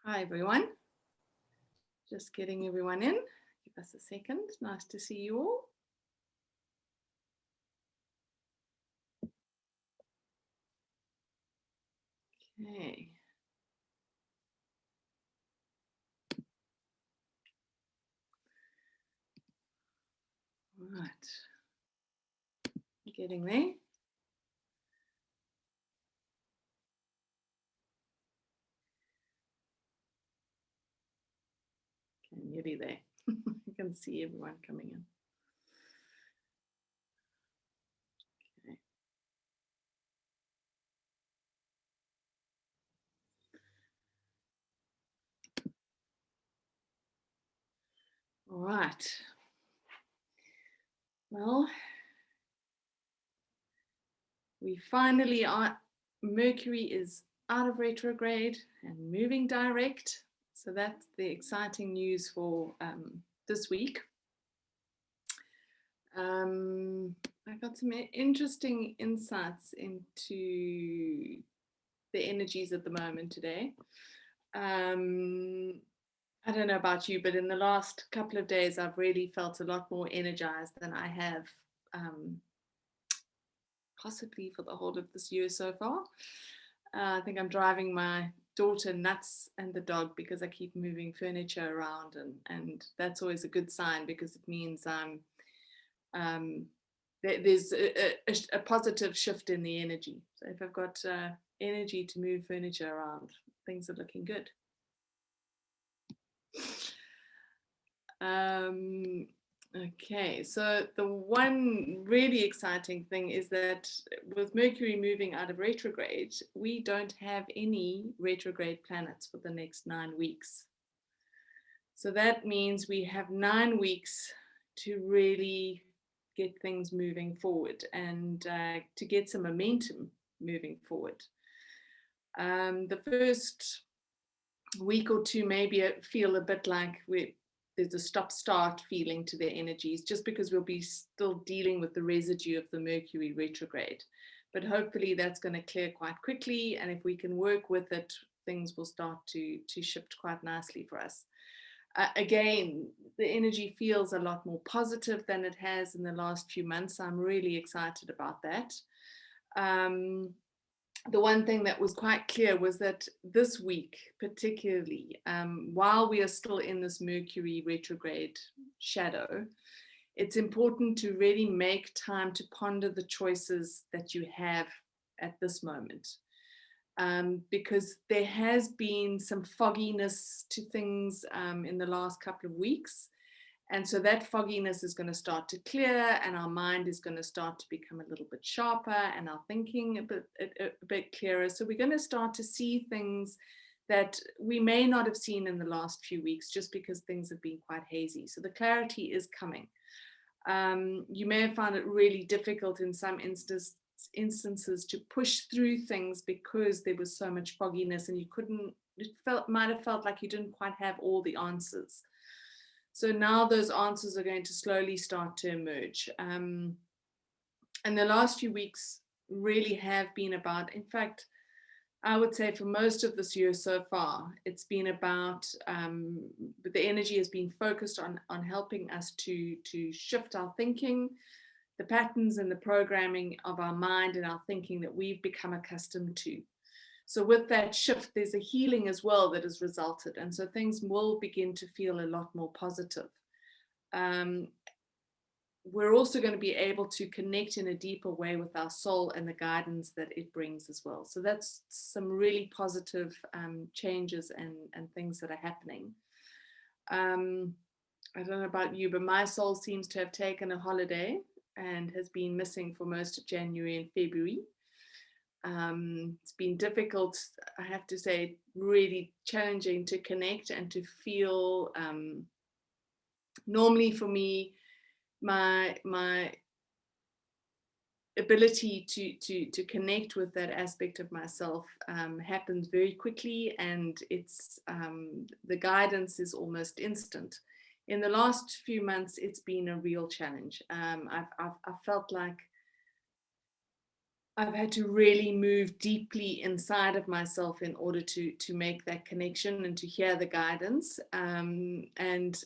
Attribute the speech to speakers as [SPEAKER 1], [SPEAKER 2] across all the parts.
[SPEAKER 1] Hi, everyone. Just getting everyone in. Give us a second. Nice to see you all. Okay. Right. Getting there. Okay, nearly there. You can see everyone coming in. Okay. All right. Well, we finally are. Mercury is out of retrograde and moving direct. So that's the exciting news for this week. I got some interesting insights into the energies at the moment today. I don't know about you, but in the last couple of days, I've really felt a lot more energized than I have possibly for the whole of this year so far. I think I'm driving my daughter nuts and the dog because I keep moving furniture around, and that's always a good sign because it means there's a positive shift in the energy. So if I've got energy to move furniture around, things are looking good. Okay, so the one really exciting thing is that with Mercury moving out of retrograde, we don't have any retrograde planets for the next 9 weeks. So that means we have 9 weeks to really get things moving forward and to get some momentum moving forward. The first week or two maybe feel a bit like there's a stop-start feeling to their energies, just because we'll be still dealing with the residue of the Mercury retrograde. But hopefully that's going to clear quite quickly, and if we can work with it, things will start to shift quite nicely for us. Again, the energy feels a lot more positive than it has in the last few months. I'm really excited about that. The one thing that was quite clear was that this week, particularly, while we are still in this Mercury retrograde shadow, it's important to really make time to ponder the choices that you have at this moment. Because there has been some fogginess to things in the last couple of weeks. And so that fogginess is going to start to clear, and our mind is going to start to become a little bit sharper, and our thinking a bit clearer. So we're going to start to see things that we may not have seen in the last few weeks, just because things have been quite hazy. So the clarity is coming. You may have found it really difficult in some instances to push through things because there was so much fogginess, and you couldn't, might have felt like you didn't quite have all the answers. So now those answers are going to slowly start to emerge. And the last few weeks really have been about, in fact, I would say for most of this year so far, it's been about, the energy has been focused on helping us to shift our thinking, the patterns and the programming of our mind and our thinking that we've become accustomed to. So with that shift, there's a healing as well that has resulted. And so things will begin to feel a lot more positive. We're also going to be able to connect in a deeper way with our soul and the guidance that it brings as well. So that's some really positive changes and things that are happening. I don't know about you, but my soul seems to have taken a holiday and has been missing for most of January and February. It's been difficult, I have to say, really challenging to connect and to feel. Normally for me, my ability to connect with that aspect of myself happens very quickly, and it's the guidance is almost instant. In the last few months, it's been a real challenge. I've felt like I've had to really move deeply inside of myself in order to make that connection and to hear the guidance. And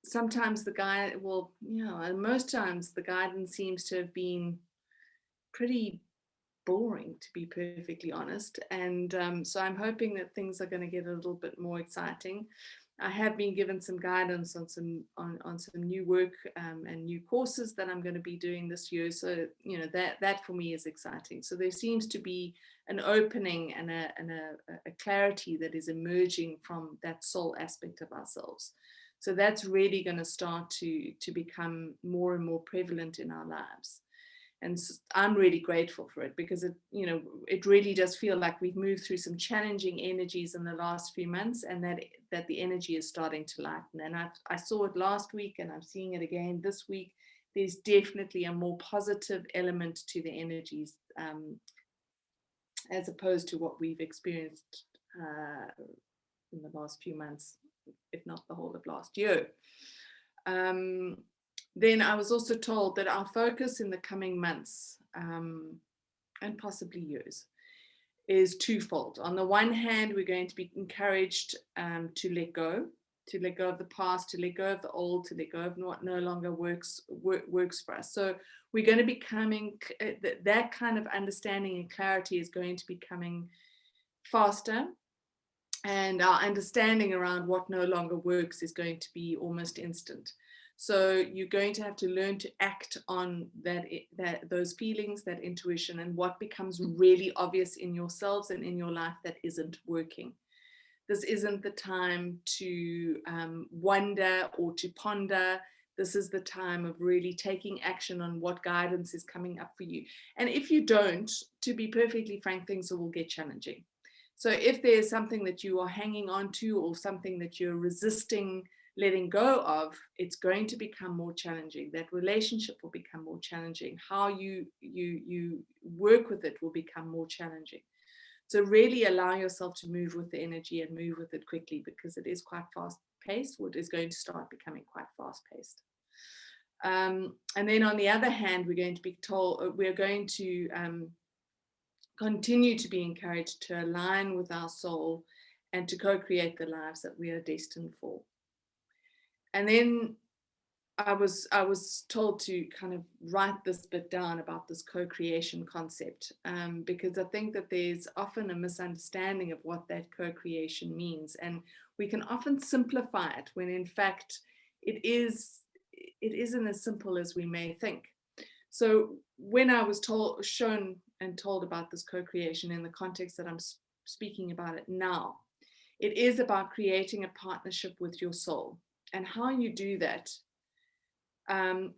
[SPEAKER 1] sometimes the guy, well, and most times the guidance seems to have been pretty boring, to be perfectly honest. And so I'm hoping that things are going to get a little bit more exciting. I have been given some guidance on some new work and new courses that I'm going to be doing this year. So that for me is exciting. So there seems to be an opening and a clarity that is emerging from that soul aspect of ourselves. So that's really going to start to become more and more prevalent in our lives. And I'm really grateful for it, because it really does feel like we've moved through some challenging energies in the last few months, and that the energy is starting to lighten. And I saw it last week, and I'm seeing it again this week. There's definitely a more positive element to the energies, as opposed to what we've experienced in the last few months, if not the whole of last year. Then I was also told that our focus in the coming months and possibly years is twofold. On the one hand, we're going to be encouraged to let go of the past, to let go of the old, to let go of what no longer works for us. So we're going to be coming, that kind of understanding and clarity is going to be coming faster. And our understanding around what no longer works is going to be almost instant. So you're going to have to learn to act on those feelings, that intuition, and what becomes really obvious in yourselves and in your life that isn't working. This isn't the time to wonder or to ponder. This is the time of really taking action on what guidance is coming up for you. And if you don't, to be perfectly frank, things will get challenging. So if there's something that you are hanging on to, or something that you're resisting letting go of, it's going to become more challenging. That relationship will become more challenging. How you work with it will become more challenging. So really allow yourself to move with the energy and move with it quickly, because it is quite fast paced, or it is going to start becoming quite fast paced. And then on the other hand, we're going to be told, we're going to continue to be encouraged to align with our soul and to co-create the lives that we are destined for. And then I was told to kind of write this bit down about this co-creation concept, because I think that there's often a misunderstanding of what that co-creation means, and we can often simplify it when in fact it isn't as simple as we may think. So when I was shown and told about this co-creation in the context that I'm speaking about it now, it is about creating a partnership with your soul. And how you do that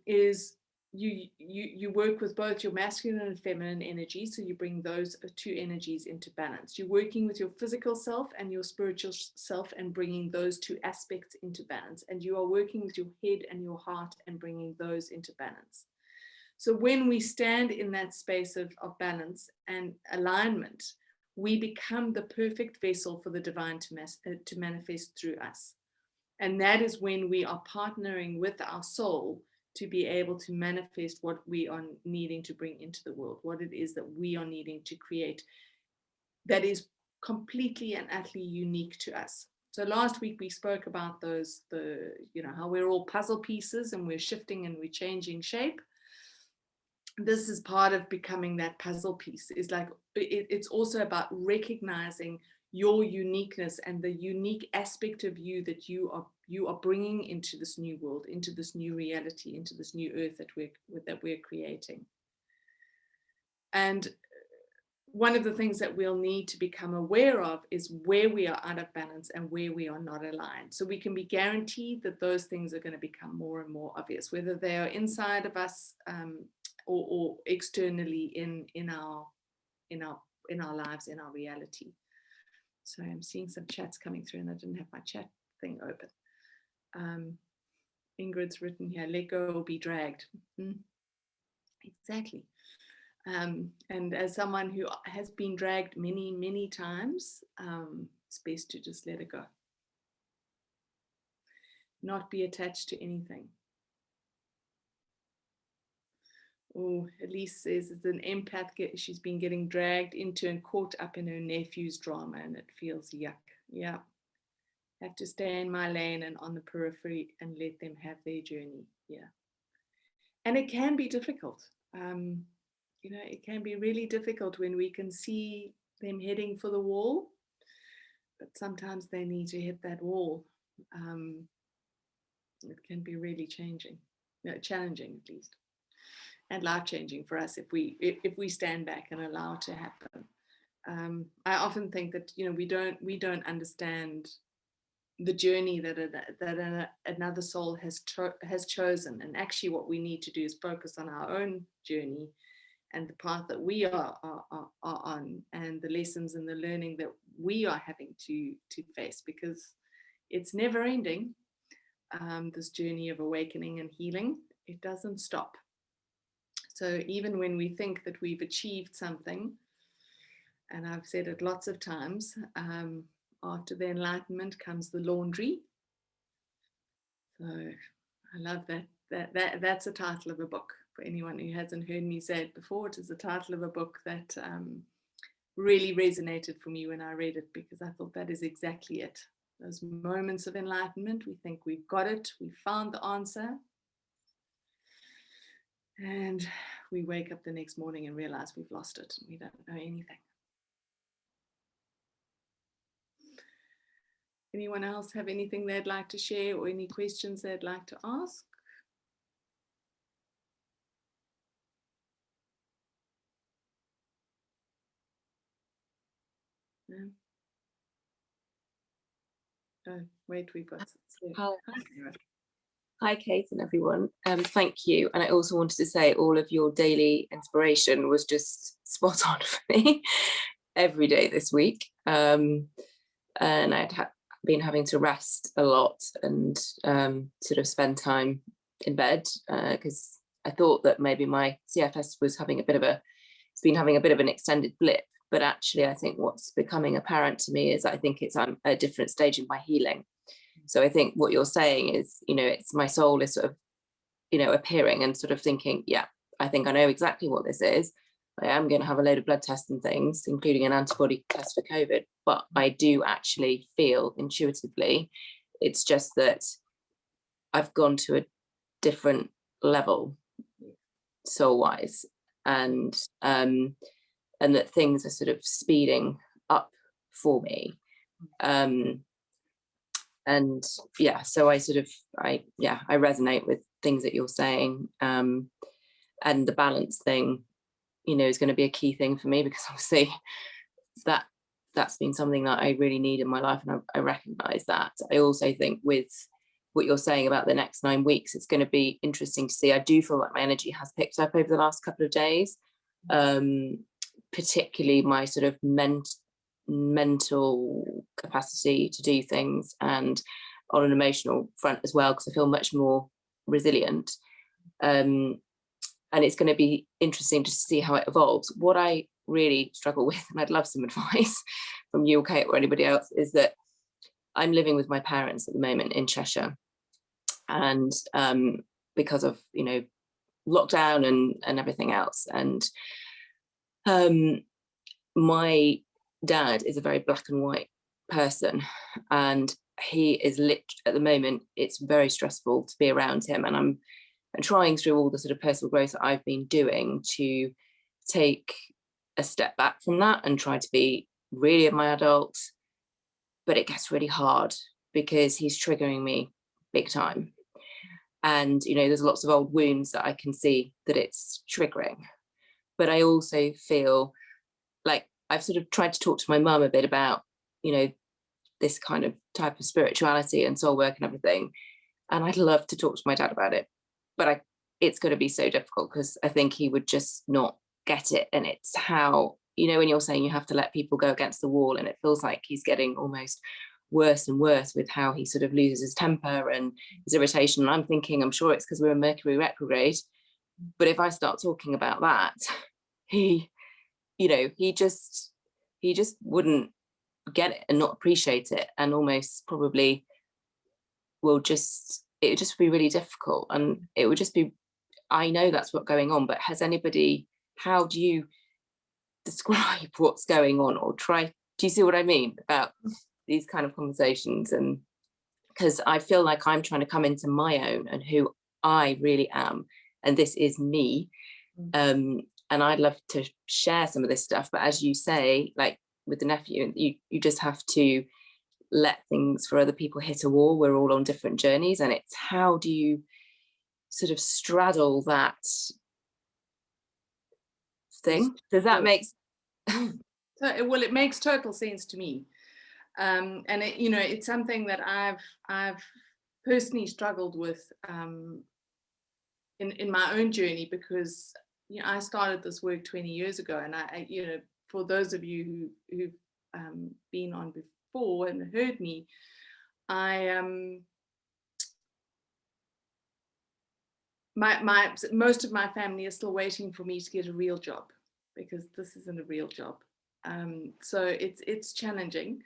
[SPEAKER 1] is you work with both your masculine and feminine energy. So you bring those two energies into balance. You're working with your physical self and your spiritual self and bringing those two aspects into balance. And you are working with your head and your heart and bringing those into balance. So when we stand in that space of balance and alignment, we become the perfect vessel for the divine to manifest through us. And that is when we are partnering with our soul to be able to manifest what we are needing to bring into the world, what it is that we are needing to create that is completely and utterly unique to us. So last week we spoke about how we're all puzzle pieces and we're shifting and we're changing shape. This is part of becoming that puzzle piece. It's also about recognizing your uniqueness and the unique aspect of you that you are bringing into this new world, into this new reality, into this new earth that we're creating. And one of the things that we'll need to become aware of is where we are out of balance and where we are not aligned. So we can be guaranteed that those things are going to become more and more obvious, whether they are inside of us or externally in our lives, in our reality. So I'm seeing some chats coming through, and I didn't have my chat thing open. Ingrid's written here, let go or be dragged. Exactly. And as someone who has been dragged many, many times, it's best to just let it go. Not be attached to anything. Oh, Elise says it's an empath. She's been getting dragged into and caught up in her nephew's drama, and it feels yuck. Yeah. Have to stay in my lane and on the periphery and let them have their journey. Yeah. And it can be difficult. It can be really difficult when we can see them heading for the wall, but sometimes they need to hit that wall. It can be really challenging at least, and life-changing for us if we stand back and allow it to happen. I often think that we don't understand the journey that another soul has chosen, and actually what we need to do is focus on our own journey and the path that we are on, and the lessons and the learning that we are having to face, because it's never ending. This journey of awakening and healing, it doesn't stop. So even when we think that we've achieved something, and I've said it lots of times, after the enlightenment comes the laundry. So I love that's the title of a book. For anyone who hasn't heard me say it before, it is the title of a book that really resonated for me when I read it, because I thought that is exactly it. Those moments of enlightenment, we think we've got it, we found the answer, and we wake up the next morning and realize we've lost it and we don't know anything. Anyone else have anything they'd like to share or any questions they'd like to ask? No? Oh, wait, we've got...
[SPEAKER 2] Hi, Kate and everyone. Thank you. And I also wanted to say all of your daily inspiration was just spot on for me every day this week. And I'd been having to rest a lot and sort of spend time in bed, because I thought that maybe my CFS was having it's been having a bit of an extended blip. But actually, I think what's becoming apparent to me is I think I'm at a different stage in my healing. So I think what you're saying is, it's my soul is sort of, appearing and sort of thinking, yeah, I think I know exactly what this is. I am going to have a load of blood tests and things, including an antibody test for COVID. But I do actually feel intuitively, it's just that I've gone to a different level soul-wise, and that things are sort of speeding up for me. And yeah, so I resonate with things that you're saying, and the balance thing, is going to be a key thing for me, because obviously that's been something that I really need in my life, and I recognize that. I also think with what you're saying about the next 9 weeks, it's going to be interesting to see. I do feel like my energy has picked up over the last couple of days, particularly my sort of mental capacity to do things, and on an emotional front as well, because I feel much more resilient. And it's going to be interesting to see how it evolves. What I really struggle with, and I'd love some advice from you, Kate, or anybody else, is that I'm living with my parents at the moment in Cheshire, and because of lockdown and everything else, and my dad is a very black and white person, and he is at the moment, it's very stressful to be around him, and I'm trying through all the sort of personal growth that I've been doing to take a step back from that and try to be really my adult, but it gets really hard because he's triggering me big time, and there's lots of old wounds that I can see that it's triggering. But I also feel like I've sort of tried to talk to my mum a bit about, this kind of type of spirituality and soul work and everything. And I'd love to talk to my dad about it, but it's going to be so difficult, because I think he would just not get it. And it's how, when you're saying you have to let people go against the wall, and it feels like he's getting almost worse and worse with how he sort of loses his temper and his irritation. And I'm thinking, I'm sure it's because we're in Mercury retrograde. But if I start talking about that, he just wouldn't get it and not appreciate it, and almost probably it would just be really difficult, and it would just be I know that's what's going on, but how do you describe what's going on, or do you see what I mean about these kind of conversations? And because I feel like I'm trying to come into my own and who I really am, and this is me. And I'd love to share some of this stuff, but as you say, like with the nephew, you just have to let things for other people hit a wall. We're all on different journeys, and it's how do you sort of straddle that thing? Does that make
[SPEAKER 1] sense? Well, it makes total sense to me. And it's something that I've personally struggled with in my own journey, because I started this work 20 years ago, and I for those of you who've been on before and heard me, most of my family is still waiting for me to get a real job, because this isn't a real job. So it's challenging.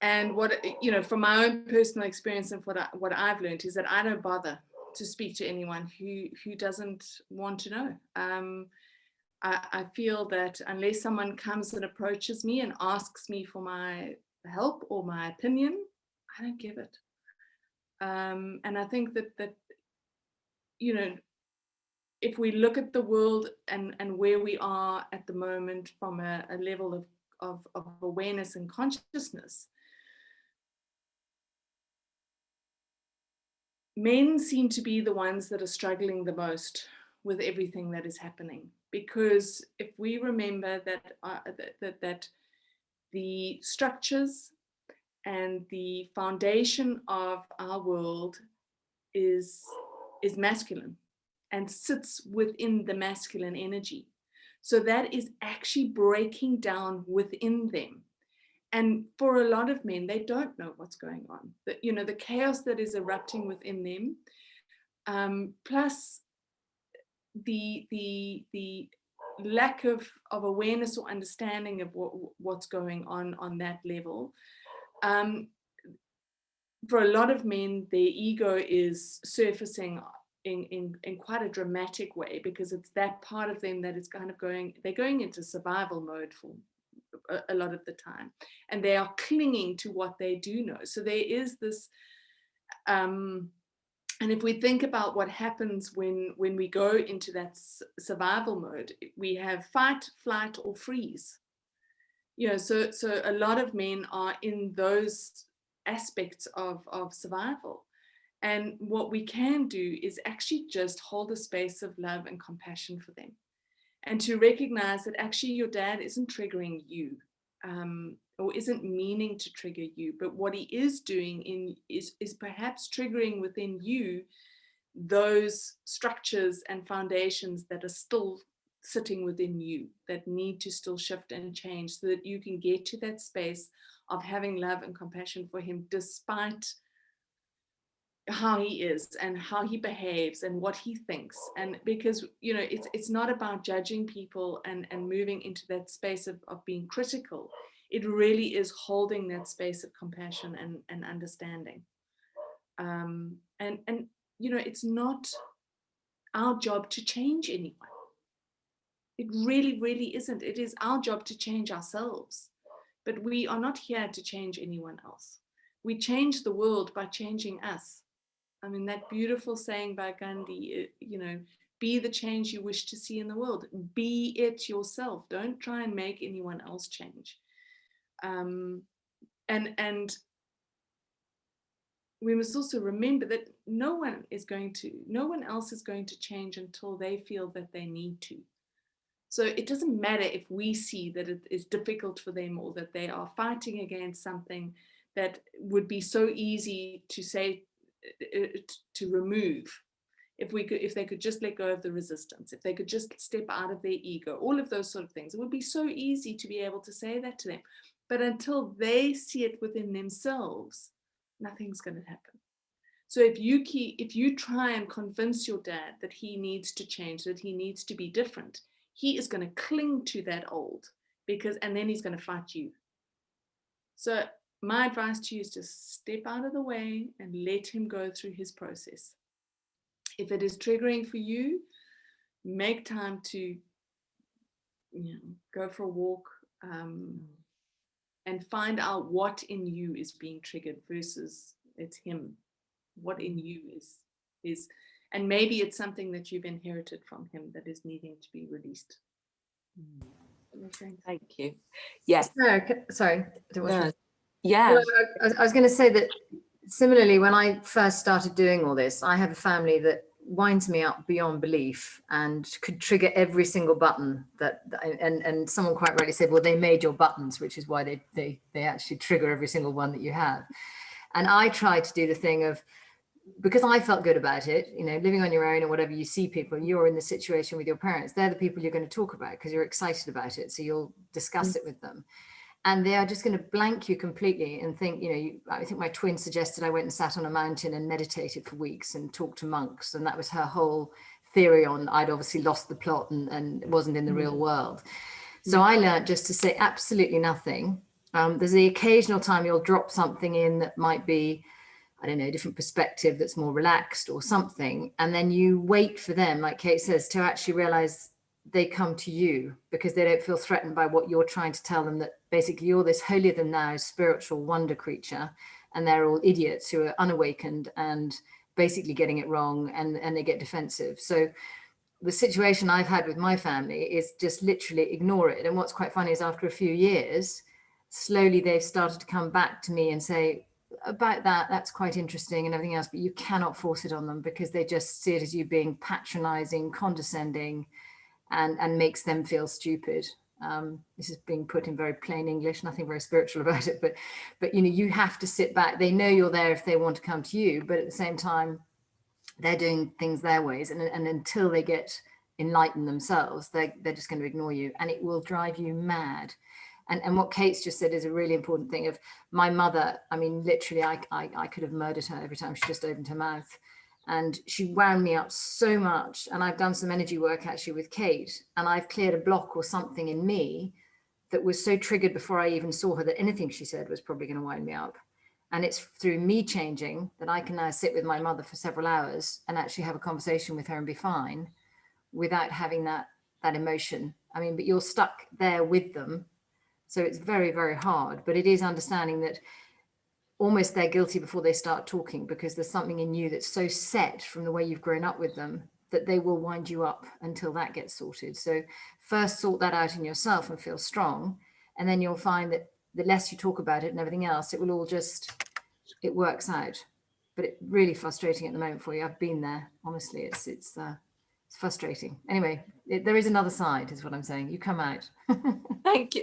[SPEAKER 1] And what, from my own personal experience and what I've learned is that I don't bother to speak to anyone who doesn't want to know. I feel that unless someone comes and approaches me and asks me for my help or my opinion, I don't give it. And I think that if we look at the world and where we are at the moment from a level of awareness and consciousness, men seem to be the ones that are struggling the most with everything that is happening. Because if we remember that the structures and the foundation of our world is masculine and sits within the masculine energy. So that is actually breaking down within them. And for a lot of men, they don't know what's going on. The chaos that is erupting within them, plus the lack of awareness or understanding of what's going on that level. For a lot of men, their ego is surfacing in quite a dramatic way, because it's that part of them that is kind of they're going into survival mode for a lot of the time, and they are clinging to what they do know. So there is this and if we think about what happens when we go into that survival mode, we have fight, flight, or freeze. So a lot of men are in those aspects of survival. And what we can do is actually just hold a space of love and compassion for them, and to recognize that actually your dad isn't triggering you, or isn't meaning to trigger you, but what he is doing is perhaps triggering within you those structures and foundations that are still sitting within you, that need to still shift and change, so that you can get to that space of having love and compassion for him, despite how he is and how he behaves and what he thinks. And because it's not about judging people and moving into that space of being critical. It really is holding that space of compassion and understanding. And it's not our job to change anyone. It really, really isn't. It is our job to change ourselves. But we are not here to change anyone else. We change the world by changing us. I mean, that beautiful saying by Gandhi, be the change you wish to see in the world. Be it yourself. Don't try and make anyone else change. And we must also remember that no one else is going to change until they feel that they need to. So it doesn't matter if we see that it is difficult for them, or that they are fighting against something that would be so easy to say, to remove. If they could just let go of the resistance, if they could just step out of their ego, all of those sort of things, it would be so easy to be able to say that to them. But until they see it within themselves, nothing's going to happen. So if you try and convince your dad that he needs to change, that he needs to be different, he is going to cling to that old, and then he's going to fight you. So my advice to you is to step out of the way and let him go through his process. if it is triggering for you, make time to go for a walk, and find out what in you is being triggered versus it's him. What in you is, and maybe it's something that you've inherited from him that is needing to be released.
[SPEAKER 2] Thank you. Yes.
[SPEAKER 3] Sorry.
[SPEAKER 2] Yeah.
[SPEAKER 3] Well, I was going to say that similarly, when I first started doing all this, I have a family that winds me up beyond belief and could trigger every single button and someone quite rightly said, well, they made your buttons, which is why they actually trigger every single one that you have. And I tried to do the thing of, because I felt good about it, living on your own or whatever, you see people, you're in the situation with your parents, they're the people you're going to talk about because you're excited about it. So you'll discuss it with them. And they are just going to blank you completely and think, I think my twin suggested I went and sat on a mountain and meditated for weeks and talked to monks. And that was her whole theory on, I'd obviously lost the plot and wasn't in the real world. So I learned just to say absolutely nothing. There's the occasional time you'll drop something in that might be, I don't know, a different perspective that's more relaxed or something. And then you wait for them, like Kate says, to actually realize they come to you because they don't feel threatened by what you're trying to tell them, that basically you're this holier than thou spiritual wonder creature and they're all idiots who are unawakened and basically getting it wrong, and they get defensive. So the situation I've had with my family is just literally ignore it. And what's quite funny is after a few years, slowly they've started to come back to me and say, about that's quite interesting and everything else, but you cannot force it on them because they just see it as you being patronizing, condescending, and makes them feel stupid. This is being put in very plain English, nothing very spiritual about it, but you have to sit back. They know you're there if they want to come to you, but at the same time, they're doing things their ways, and until they get enlightened themselves, they're just going to ignore you, and it will drive you mad. And what Kate's just said is a really important thing. Of my mother, I mean, literally, I could have murdered her every time she just opened her mouth. And she wound me up so much. And I've done some energy work actually with Kate, and I've cleared a block or something in me that was so triggered before I even saw her that anything she said was probably going to wind me up. And it's through me changing that I can now sit with my mother for several hours and actually have a conversation with her and be fine without having that emotion. I mean, but you're stuck there with them. So it's very, very hard. But it is understanding that almost they're guilty before they start talking, because there's something in you that's so set from the way you've grown up with them that they will wind you up until that gets sorted. So first sort that out in yourself and feel strong. And then you'll find that the less you talk about it and everything else, it will all just, it works out. But it's really frustrating at the moment for you. I've been there, honestly. It's frustrating. Anyway, there is another side, is what I'm saying. You come out.
[SPEAKER 2] Thank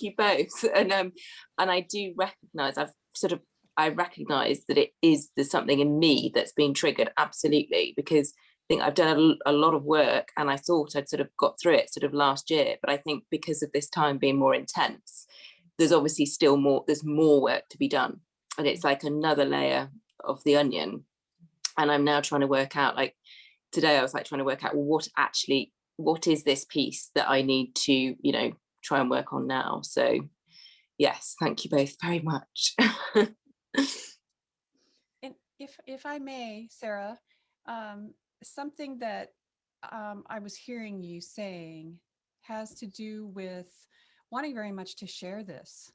[SPEAKER 2] you both. And I do recognize, I recognize that there's something in me that's been triggered, absolutely, because I think I've done a lot of work, and I thought I'd sort of got through it sort of last year, but I think because of this time being more intense, there's obviously there's more work to be done, and it's like another layer of the onion. And I'm now trying to work out, like today I was like trying to work out what is this piece that I need to try and work on now. So yes, thank you both very much.
[SPEAKER 4] And if I may, Sarah, something that I was hearing you saying has to do with wanting very much to share this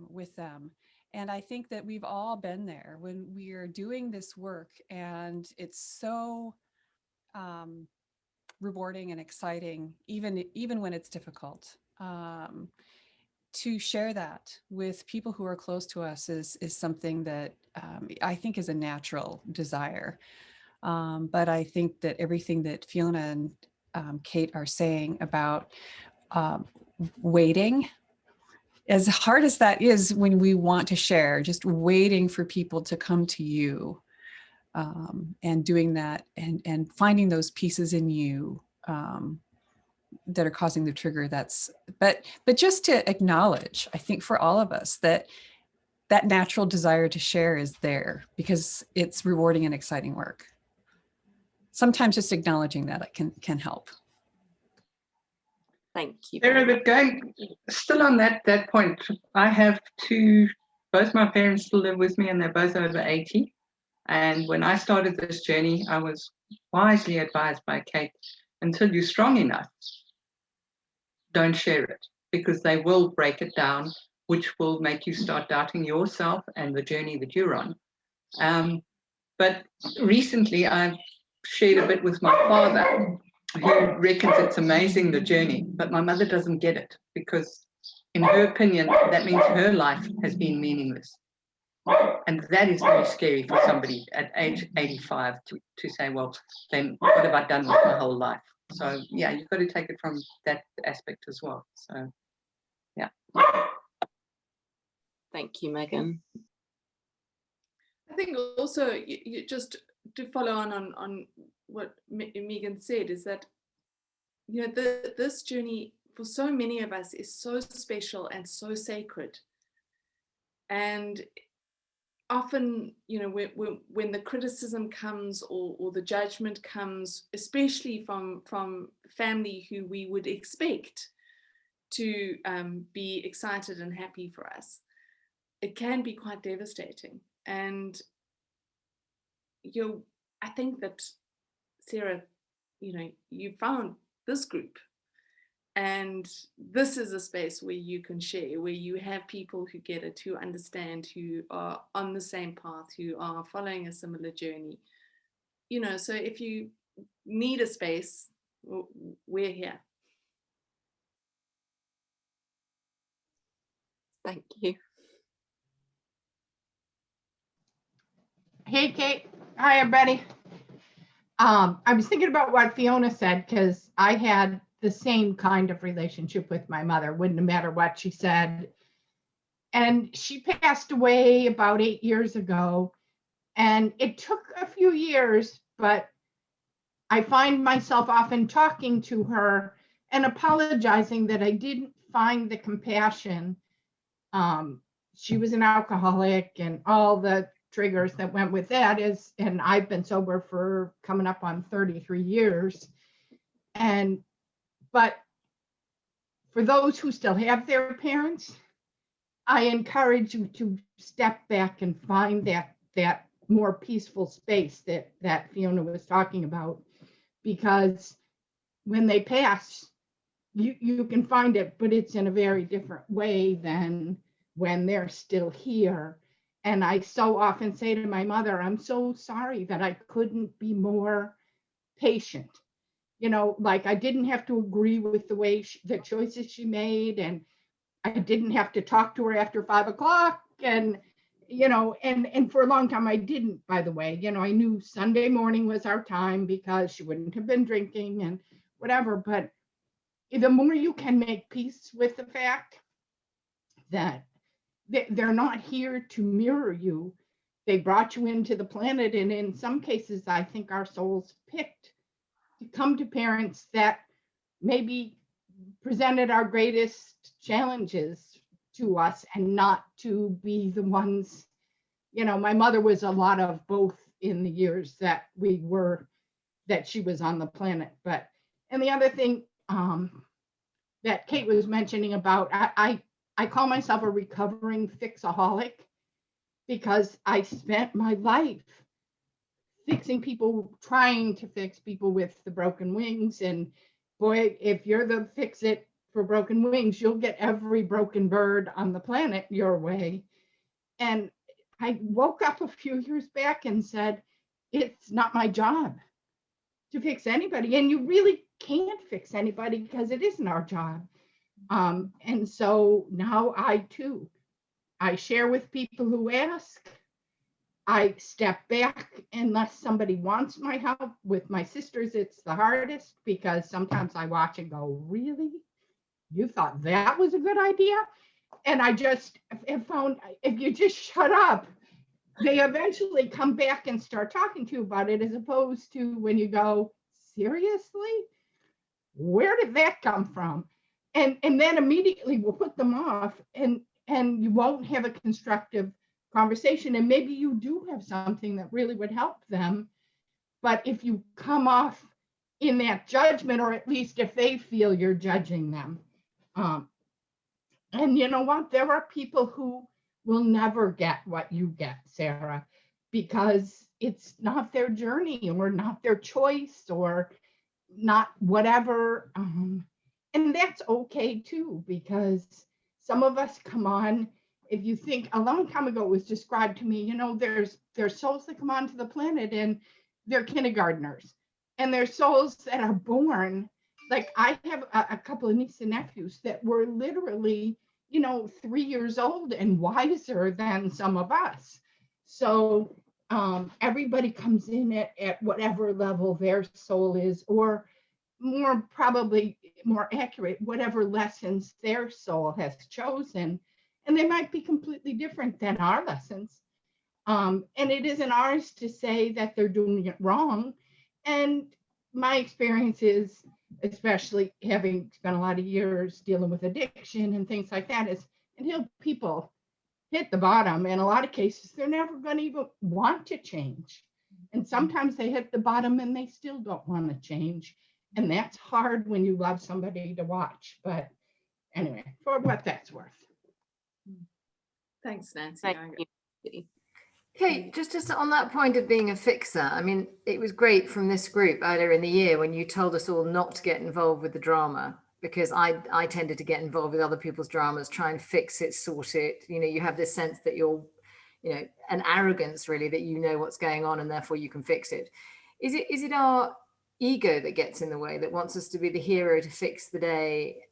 [SPEAKER 4] with them. And I think that we've all been there when we are doing this work, and it's so rewarding and exciting, even when it's difficult. To share that with people who are close to us is something that I think is a natural desire. But I think that everything that Fiona and Kate are saying about waiting, as hard as that is when we want to share, just waiting for people to come to you, and doing that and finding those pieces in you that are causing the trigger. But just to acknowledge, I think for all of us, that natural desire to share is there because it's rewarding and exciting work. Sometimes just acknowledging that can help.
[SPEAKER 2] Thank you.
[SPEAKER 5] Sarah, but going still on that point, I have both my parents still live with me, and they're both over 80. And when I started this journey, I was wisely advised by Kate, until you're strong enough, don't share it, because they will break it down, which will make you start doubting yourself and the journey that you're on. But recently I've shared a bit with my father, who reckons it's amazing, the journey, but my mother doesn't get it, because in her opinion, that means her life has been meaningless. And that is very scary for somebody at age 85 to say, well, then what have I done with my whole life? So yeah, you've got to take it from that aspect as well. So yeah.
[SPEAKER 2] Thank you, Megan.
[SPEAKER 1] I think also you just to follow on what Megan said, is that, you know, this journey for so many of us is so special and so sacred. And often, you know, when the criticism comes or the judgment comes, especially from family who we would expect to be excited and happy for us, it can be quite devastating. And I think that, Sarah, you know, you found this group, and this is a space where you can share, where you have people who get it, who understand, who are on the same path, who are following a similar journey. You know, so if you need a space, we're here.
[SPEAKER 2] Thank you.
[SPEAKER 6] Hey, Kate. Hi, everybody. I was thinking about what Fiona said, because I had the same kind of relationship with my mother, wouldn't matter what she said. And she passed away about 8 years ago. And it took a few years, but I find myself often talking to her and apologizing that I didn't find the compassion. She was an alcoholic, and all the triggers that went with that is, and I've been sober for coming up on 33 years. But for those who still have their parents, I encourage you to step back and find that more peaceful space that Fiona was talking about, because when they pass, you can find it, but it's in a very different way than when they're still here. And I so often say to my mother, I'm so sorry that I couldn't be more patient. You know, like I didn't have to agree with the way the choices she made, and I didn't have to talk to her after 5 o'clock. And, you know, and for a long time I didn't, by the way. You know, I knew Sunday morning was our time because she wouldn't have been drinking and whatever. But the more you can make peace with the fact that they're not here to mirror you, they brought you into the planet. And in some cases, I think our souls picked to come to parents that maybe presented our greatest challenges to us, and not to be the ones, you know, my mother was a lot of both in the years that she was on the planet. But, and the other thing that Kate was mentioning about, I call myself a recovering fixaholic, because I spent my life fixing people, trying to fix people with the broken wings. And boy, if you're the fix it for broken wings, you'll get every broken bird on the planet your way. And I woke up a few years back and said, it's not my job to fix anybody. And you really can't fix anybody, because it isn't our job. And so now I share with people who ask. I step back unless somebody wants my help. With my sisters, it's the hardest, because sometimes I watch and go, really? You thought that was a good idea? And I just have found, if you just shut up, they eventually come back and start talking to you about it, as opposed to when you go, seriously? Where did that come from? And then immediately we'll put them off, and you won't have a constructive conversation. And maybe you do have something that really would help them. But if you come off in that judgment, or at least if they feel you're judging them. And you know what? There are people who will never get what you get, Sarah, because it's not their journey or not their choice or not whatever. And that's okay too, because some of us come on, if you think a long time ago it was described to me, there's souls that come onto the planet and they're kindergartners, and there's souls that are born. Like I have a couple of nieces and nephews that were literally, 3 years old and wiser than some of us. So everybody comes in at whatever level their soul is, or probably more accurate, whatever lessons their soul has chosen. And they might be completely different than our lessons. And it isn't ours to say that they're doing it wrong. And my experience is, especially having spent a lot of years dealing with addiction and things like that, is until people hit the bottom, in a lot of cases, they're never going to even want to change. And sometimes they hit the bottom and they still don't want to change. And that's hard when you love somebody to watch. But anyway, for what that's worth.
[SPEAKER 1] Thanks, Nancy.
[SPEAKER 2] Thank you.
[SPEAKER 3] Kate, just on that point of being a fixer, I mean, it was great from this group earlier in the year when you told us all not to get involved with the drama, because I tended to get involved with other people's dramas, try and fix it, sort it. You have this sense that you're, an arrogance really, that you know what's going on and therefore you can fix it. Is it our ego that gets in the way, that wants us to be the hero to fix the day?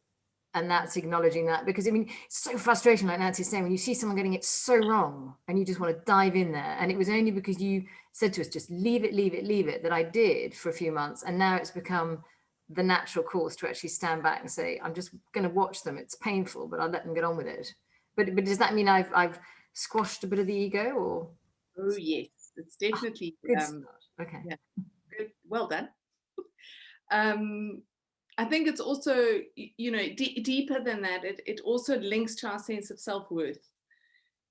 [SPEAKER 3] And that's acknowledging that, because I mean, it's so frustrating, like Nancy's saying, when you see someone getting it so wrong and you just want to dive in there. And it was only because you said to us, just leave it, that I did for a few months. And now it's become the natural course to actually stand back and say, I'm just going to watch them. It's painful, but I'll let them get on with it. But does that mean I've squashed a bit of the ego, or?
[SPEAKER 1] Oh yes, it's definitely
[SPEAKER 3] Good start. Okay.
[SPEAKER 1] Yeah, good. Well done. I think it's also, deeper than that. It also links to our sense of self-worth,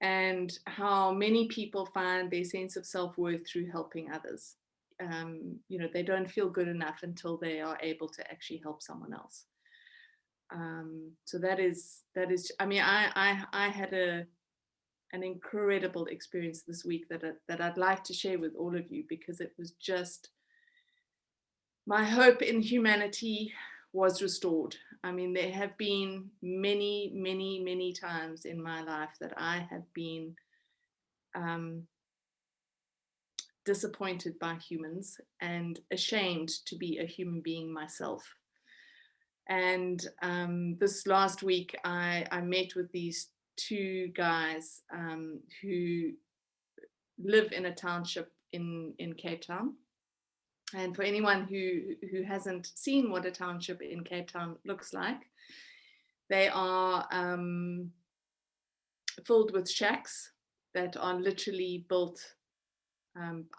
[SPEAKER 1] and how many people find their sense of self-worth through helping others. They don't feel good enough until they are able to actually help someone else. So that is. I mean, I had an incredible experience this week that I'd like to share with all of you, because it was just, my hope in humanity was restored. I mean, there have been many, many, many times in my life that I have been disappointed by humans and ashamed to be a human being myself. And this last week, I met with these two guys who live in a township in Cape Town. And for anyone who hasn't seen what a township in Cape Town looks like, they are filled with shacks that are literally built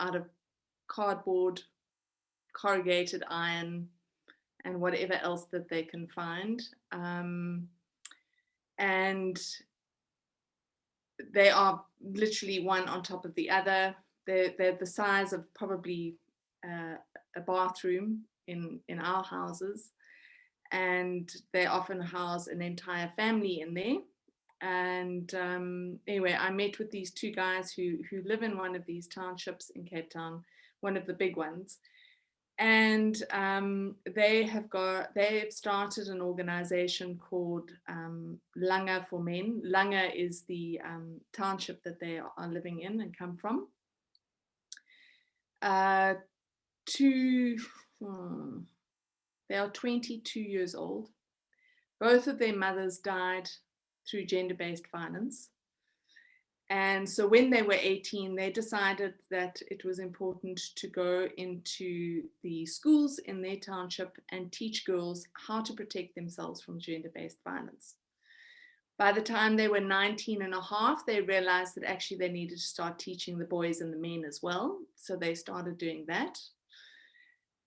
[SPEAKER 1] out of cardboard, corrugated iron, and whatever else that they can find. And they are literally one on top of the other. They're the size of probably a bathroom in our houses, and they often house an entire family in there. And anyway, I met with these two guys who live in one of these townships in Cape Town, one of the big ones. And they have started an organization called Langa for Men. Langa is the township that they are living in and come from. They are 22 years old. Both of their mothers died through gender-based violence. And so when they were 18, they decided that it was important to go into the schools in their township and teach girls how to protect themselves from gender-based violence. By the time they were 19 and a half, they realized that actually they needed to start teaching the boys and the men as well. So they started doing that.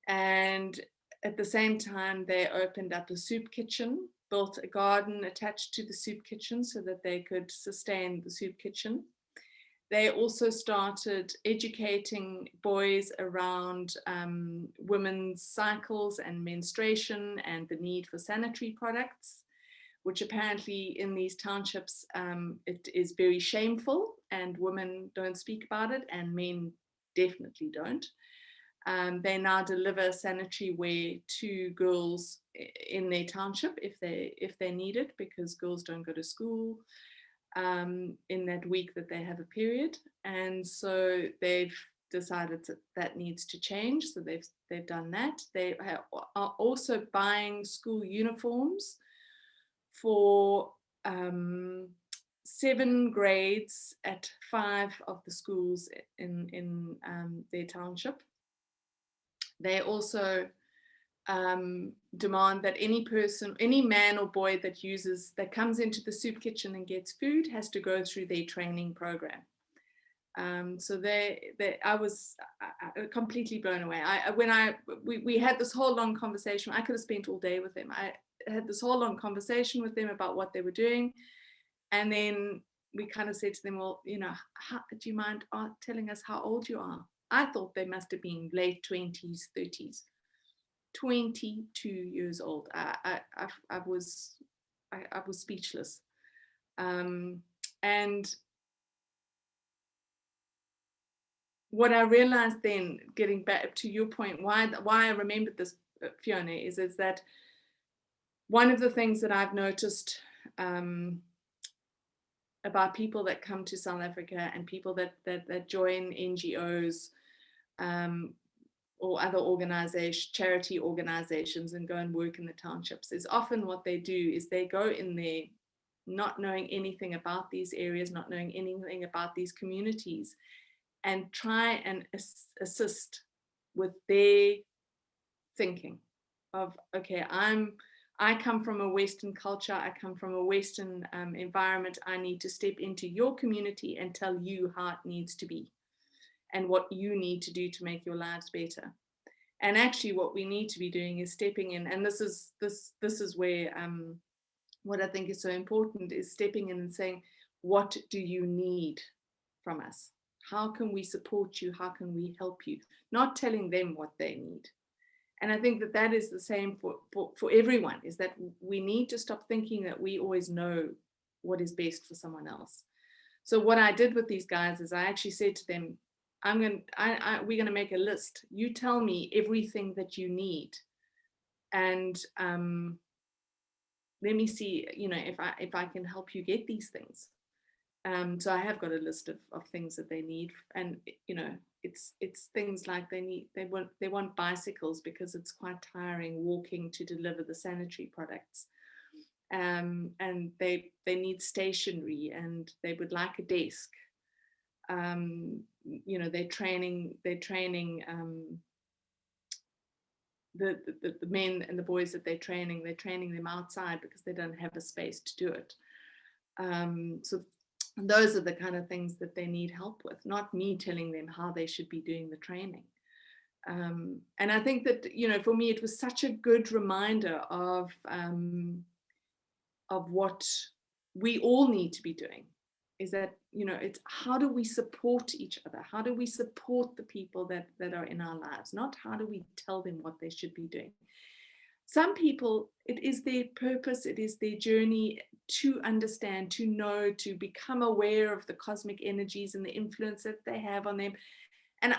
[SPEAKER 1] And at the same time, they opened up a soup kitchen, built a garden attached to the soup kitchen so that they could sustain the soup kitchen. They also started educating boys around women's cycles and menstruation and the need for sanitary products, which apparently in these townships, it is very shameful, and women don't speak about it and men definitely don't. They now deliver sanitary wear to girls in their township if they need it, because girls don't go to school in that week that they have a period. And so they've decided that needs to change. So they've done that. They are also buying school uniforms for 7 grades at 5 of the schools in their township. They also demand that any man or boy that comes into the soup kitchen and gets food has to go through their training program. So I was completely blown away. We had this whole long conversation. I could have spent all day with them. I had this whole long conversation with them about what they were doing, and then we kind of said to them, well, do you mind telling us how old you are? I thought they must have been late 20s, 30s. 22 years old. I was speechless. And what I realized then, getting back to your point, why I remembered this, Fiona, is that one of the things that I've noticed about people that come to South Africa and people that join NGOs or other charity organizations and go and work in the townships, is often what they do is they go in there not knowing anything about these areas, not knowing anything about these communities, and try and assist with their thinking of, okay, I come from a Western culture, I come from a Western environment, I need to step into your community and tell you how it needs to be and what you need to do to make your lives better. And actually what we need to be doing is stepping in, and this is where what I think is so important is stepping in and saying, what do you need from us? How can we support you? How can we help you? Not telling them what they need. And I think that is the same for everyone, is that we need to stop thinking that we always know what is best for someone else. So what I did with these guys is I actually said to them, we're going to make a list. You tell me everything that you need. And let me see, if I can help you get these things. So I have got a list of things that they need, and it's things like they want bicycles because it's quite tiring walking to deliver the sanitary products, and they need stationery, and they would like a desk. They're training the men and the boys that they're training them outside because they don't have a space to do it. So those are the kind of things that they need help with, not me telling them how they should be doing the training. And I think that, for me, it was such a good reminder of what we all need to be doing, is that, it's how do we support each other? How do we support the people that are in our lives? Not how do we tell them what they should be doing? Some people, it is their purpose, it is their journey to understand, to know, to become aware of the cosmic energies and the influence that they have on them. And,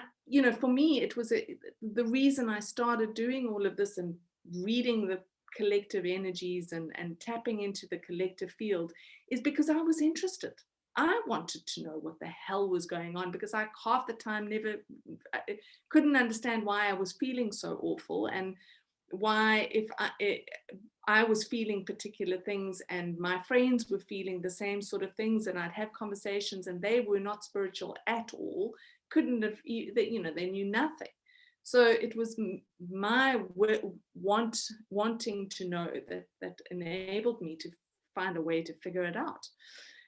[SPEAKER 1] for me, it was the reason I started doing all of this and reading the collective energies and tapping into the collective field is because I was interested. I wanted to know what the hell was going on, because I half the time I couldn't understand why I was feeling so awful, and why if I was feeling particular things and my friends were feeling the same sort of things, and I'd have conversations and they were not spiritual at all, couldn't have, they knew nothing. So it was my wanting to know that enabled me to find a way to figure it out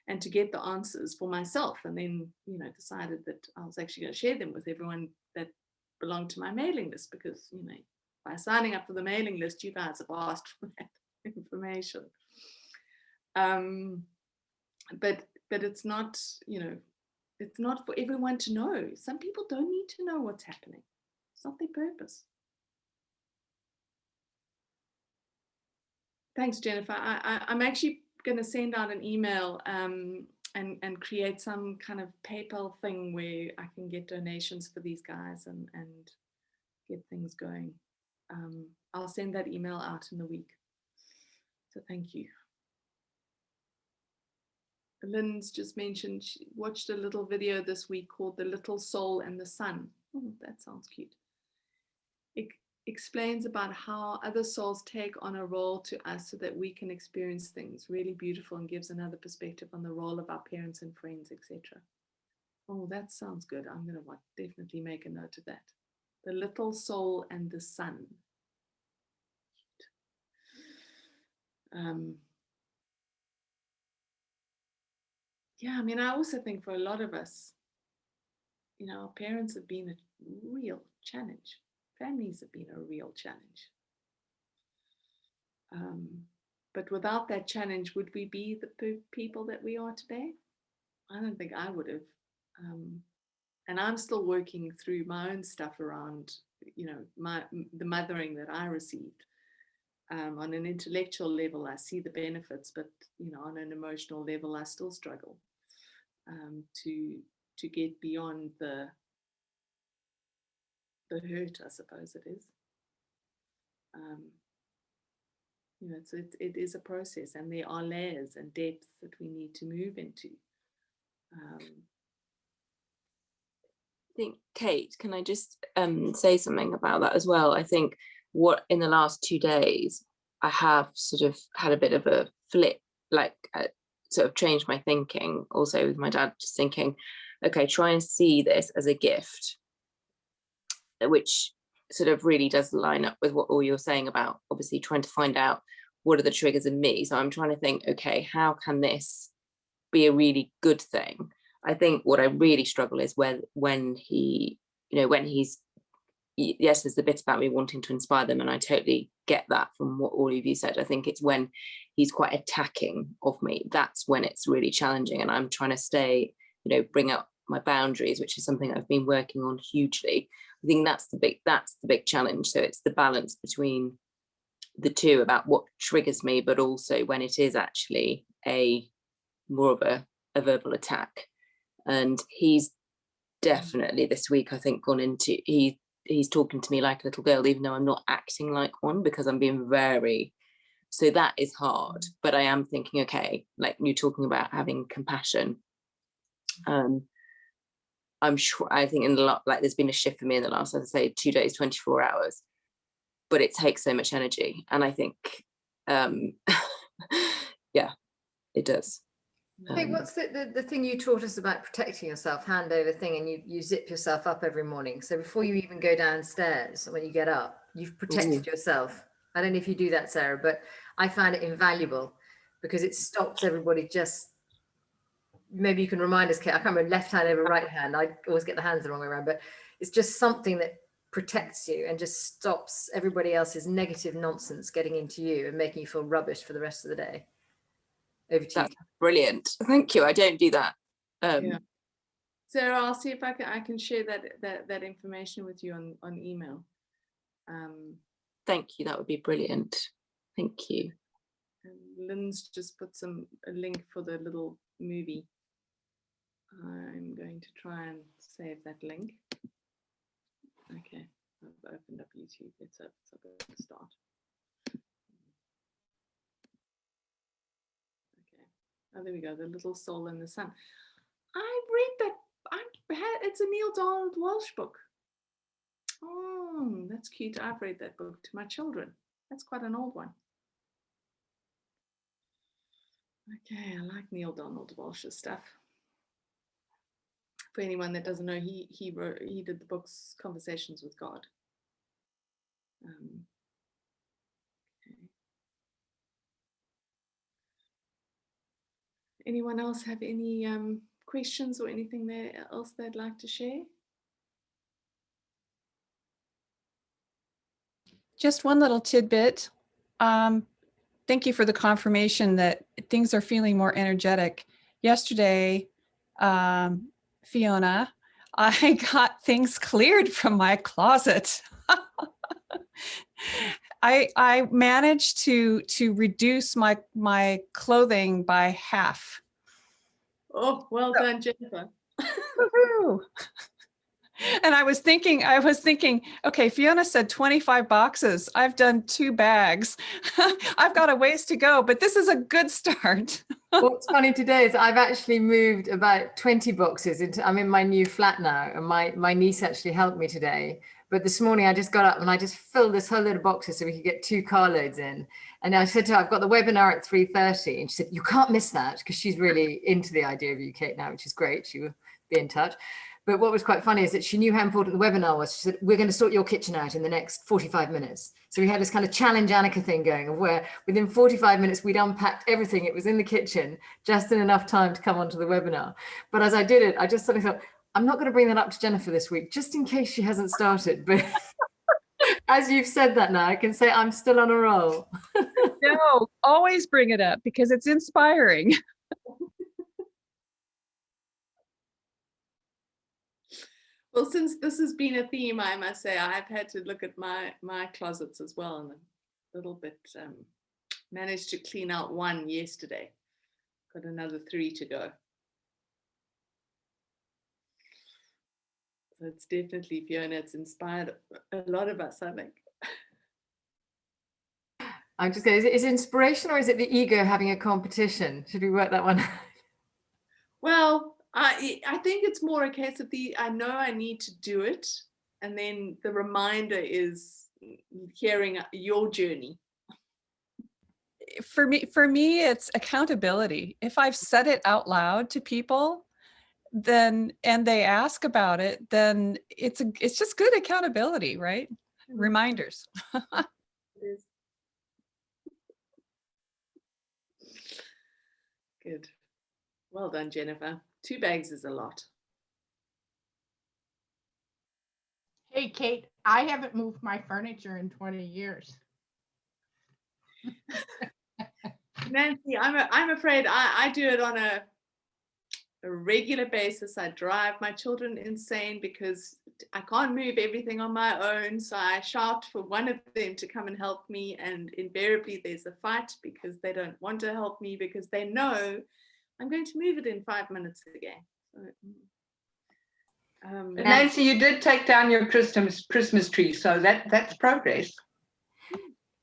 [SPEAKER 1] and to get the answers for myself, and then decided that I was actually going to share them with everyone that belonged to my mailing list, because by signing up for the mailing list, you guys have asked for that information. But it's not, it's not for everyone to know. Some people don't need to know what's happening. It's not their purpose. Thanks, Jennifer. I'm actually going to send out an email and create some kind of PayPal thing where I can get donations for these guys and get things going. I'll send that email out in the week. So thank you. Lynn's just mentioned she watched a little video this week called The Little Soul and the Sun. Oh, that sounds cute. It explains about how other souls take on a role to us so that we can experience things. Really beautiful, and gives another perspective on the role of our parents and friends, etc. Oh, that sounds good. I'm going to definitely make a note of that. The Little Soul and the Sun. Yeah, I mean, I also think for a lot of us, you know, our parents have been a real challenge. Families have been a real challenge. But without that challenge, would we be the people that we are today? I don't think I would have. And I'm still working through my own stuff around, you know, the mothering that I received. On an intellectual level, I see the benefits, but, you know, on an emotional level, I still struggle to get beyond the hurt, I suppose it is. You know, so it is a process, and there are layers and depths that we need to move into.
[SPEAKER 2] I think, Kate, can I just say something about that as well? I think what in the last 2 days, I have sort of had a bit of a flip, like sort of changed my thinking also with my dad, just thinking, okay, try and see this as a gift, which sort of really does line up with what all you're saying about obviously trying to find out what are the triggers in me. So I'm trying to think, okay, how can this be a really good thing? I think what I really struggle is when he, you know, when he's, yes, there's the bit about me wanting to inspire them, and I totally get that from what all of you said. I think it's when he's quite attacking of me, that's when it's really challenging, and I'm trying to stay, you know, bring up my boundaries, which is something I've been working on hugely. I think that's the big challenge. So it's the balance between the two about what triggers me, but also when it is actually more of a verbal attack. And he's definitely this week, I think, gone into, he's talking to me like a little girl, even though I'm not acting like one, because I'm being very, so that is hard. But I am thinking, okay, like you're talking about having compassion. I'm sure, I think in the lot, like there's been a shift for me in the last, as I say, 2 days, 24 hours, but it takes so much energy. And I think, yeah, it does.
[SPEAKER 3] Hey, what's the thing you taught us about protecting yourself, hand over thing, and you zip yourself up every morning. So before you even go downstairs, when you get up, you've protected yourself. I don't know if you do that, Sarah, but I find it invaluable because it stops everybody just, maybe you can remind us, Kate, I can't remember, left hand over right hand. I always get the hands the wrong way around, but it's just something that protects you and just stops everybody else's negative nonsense getting into you and making you feel rubbish for the rest of the day. Over to you.
[SPEAKER 2] That's brilliant. Thank you. I don't do that.
[SPEAKER 1] Yeah. Sarah, I'll see if I can share that information with you on email.
[SPEAKER 2] Thank you. That would be brilliant. Thank you.
[SPEAKER 1] And Lynn's just put a link for the little movie. I'm going to try and save that link. Okay, I've opened up YouTube. It's a good start. Okay. Oh, there we go. The Little Soul in the Sun. I've read that. It's a Neil Donald Walsh book. Oh, that's cute. I've read that book to my children. That's quite an old one. Okay, I like Neil Donald Walsh's stuff. For anyone that doesn't know, he did the books Conversations with God. Okay. Anyone else have any questions or anything else they'd like to share?
[SPEAKER 4] Just one little tidbit. Thank you for the confirmation that things are feeling more energetic. Yesterday, Fiona, I got things cleared from my closet. I managed to reduce my clothing by half
[SPEAKER 1] Oh, well done, Jennifer.
[SPEAKER 4] Woohoo. And I was thinking, okay, Fiona said 25 boxes. I've done 2 bags. I've got a ways to go, but this is a good start.
[SPEAKER 3] What's funny today is I've actually moved about 20 boxes into, I'm in my new flat now, and my niece actually helped me today. But this morning I just got up and I just filled this whole load of boxes so we could get 2 carloads in. And I said to her, I've got the webinar at 3:30. And she said, you can't miss that, because she's really into the idea of you, Kate, now, which is great. She will be in touch. But what was quite funny is that she knew how important the webinar was. She said, we're going to sort your kitchen out in the next 45 minutes. So we had this kind of challenge Annika thing going, of where within 45 minutes, we'd unpacked everything. It was in the kitchen, just in enough time to come onto the webinar. But as I did it, I just suddenly thought, I'm not going to bring that up to Jennifer this week, just in case she hasn't started. But as you've said that now, I can say I'm still on a roll.
[SPEAKER 4] No, always bring it up because it's inspiring.
[SPEAKER 1] Well, since this has been a theme, I must say I've had to look at my closets as well, and a little bit managed to clean out 1 yesterday. Got another 3 to go. So it's definitely, Fiona, it's inspired a lot of us, I think.
[SPEAKER 3] I'm just going, is it inspiration or is it the ego having a competition? Should we work that one out?
[SPEAKER 1] Well, I think it's more a case of I know I need to do it. And then the reminder is hearing your journey.
[SPEAKER 4] For me, it's accountability. If I've said it out loud to people, then, and they ask about it, then it's just good accountability, right? Reminders.
[SPEAKER 1] It is. Good. Well done, Jennifer. 2 bags is a lot.
[SPEAKER 6] Hey, Kate, I haven't moved my furniture in 20 years.
[SPEAKER 1] Nancy, I'm afraid I do it on a regular basis. I drive my children insane because I can't move everything on my own. So I shout for one of them to come and help me. And invariably there's a fight because they don't want to help me because they know I'm going to move it in 5 minutes again. So,
[SPEAKER 5] Nancy, you did take down your Christmas tree, so that's progress.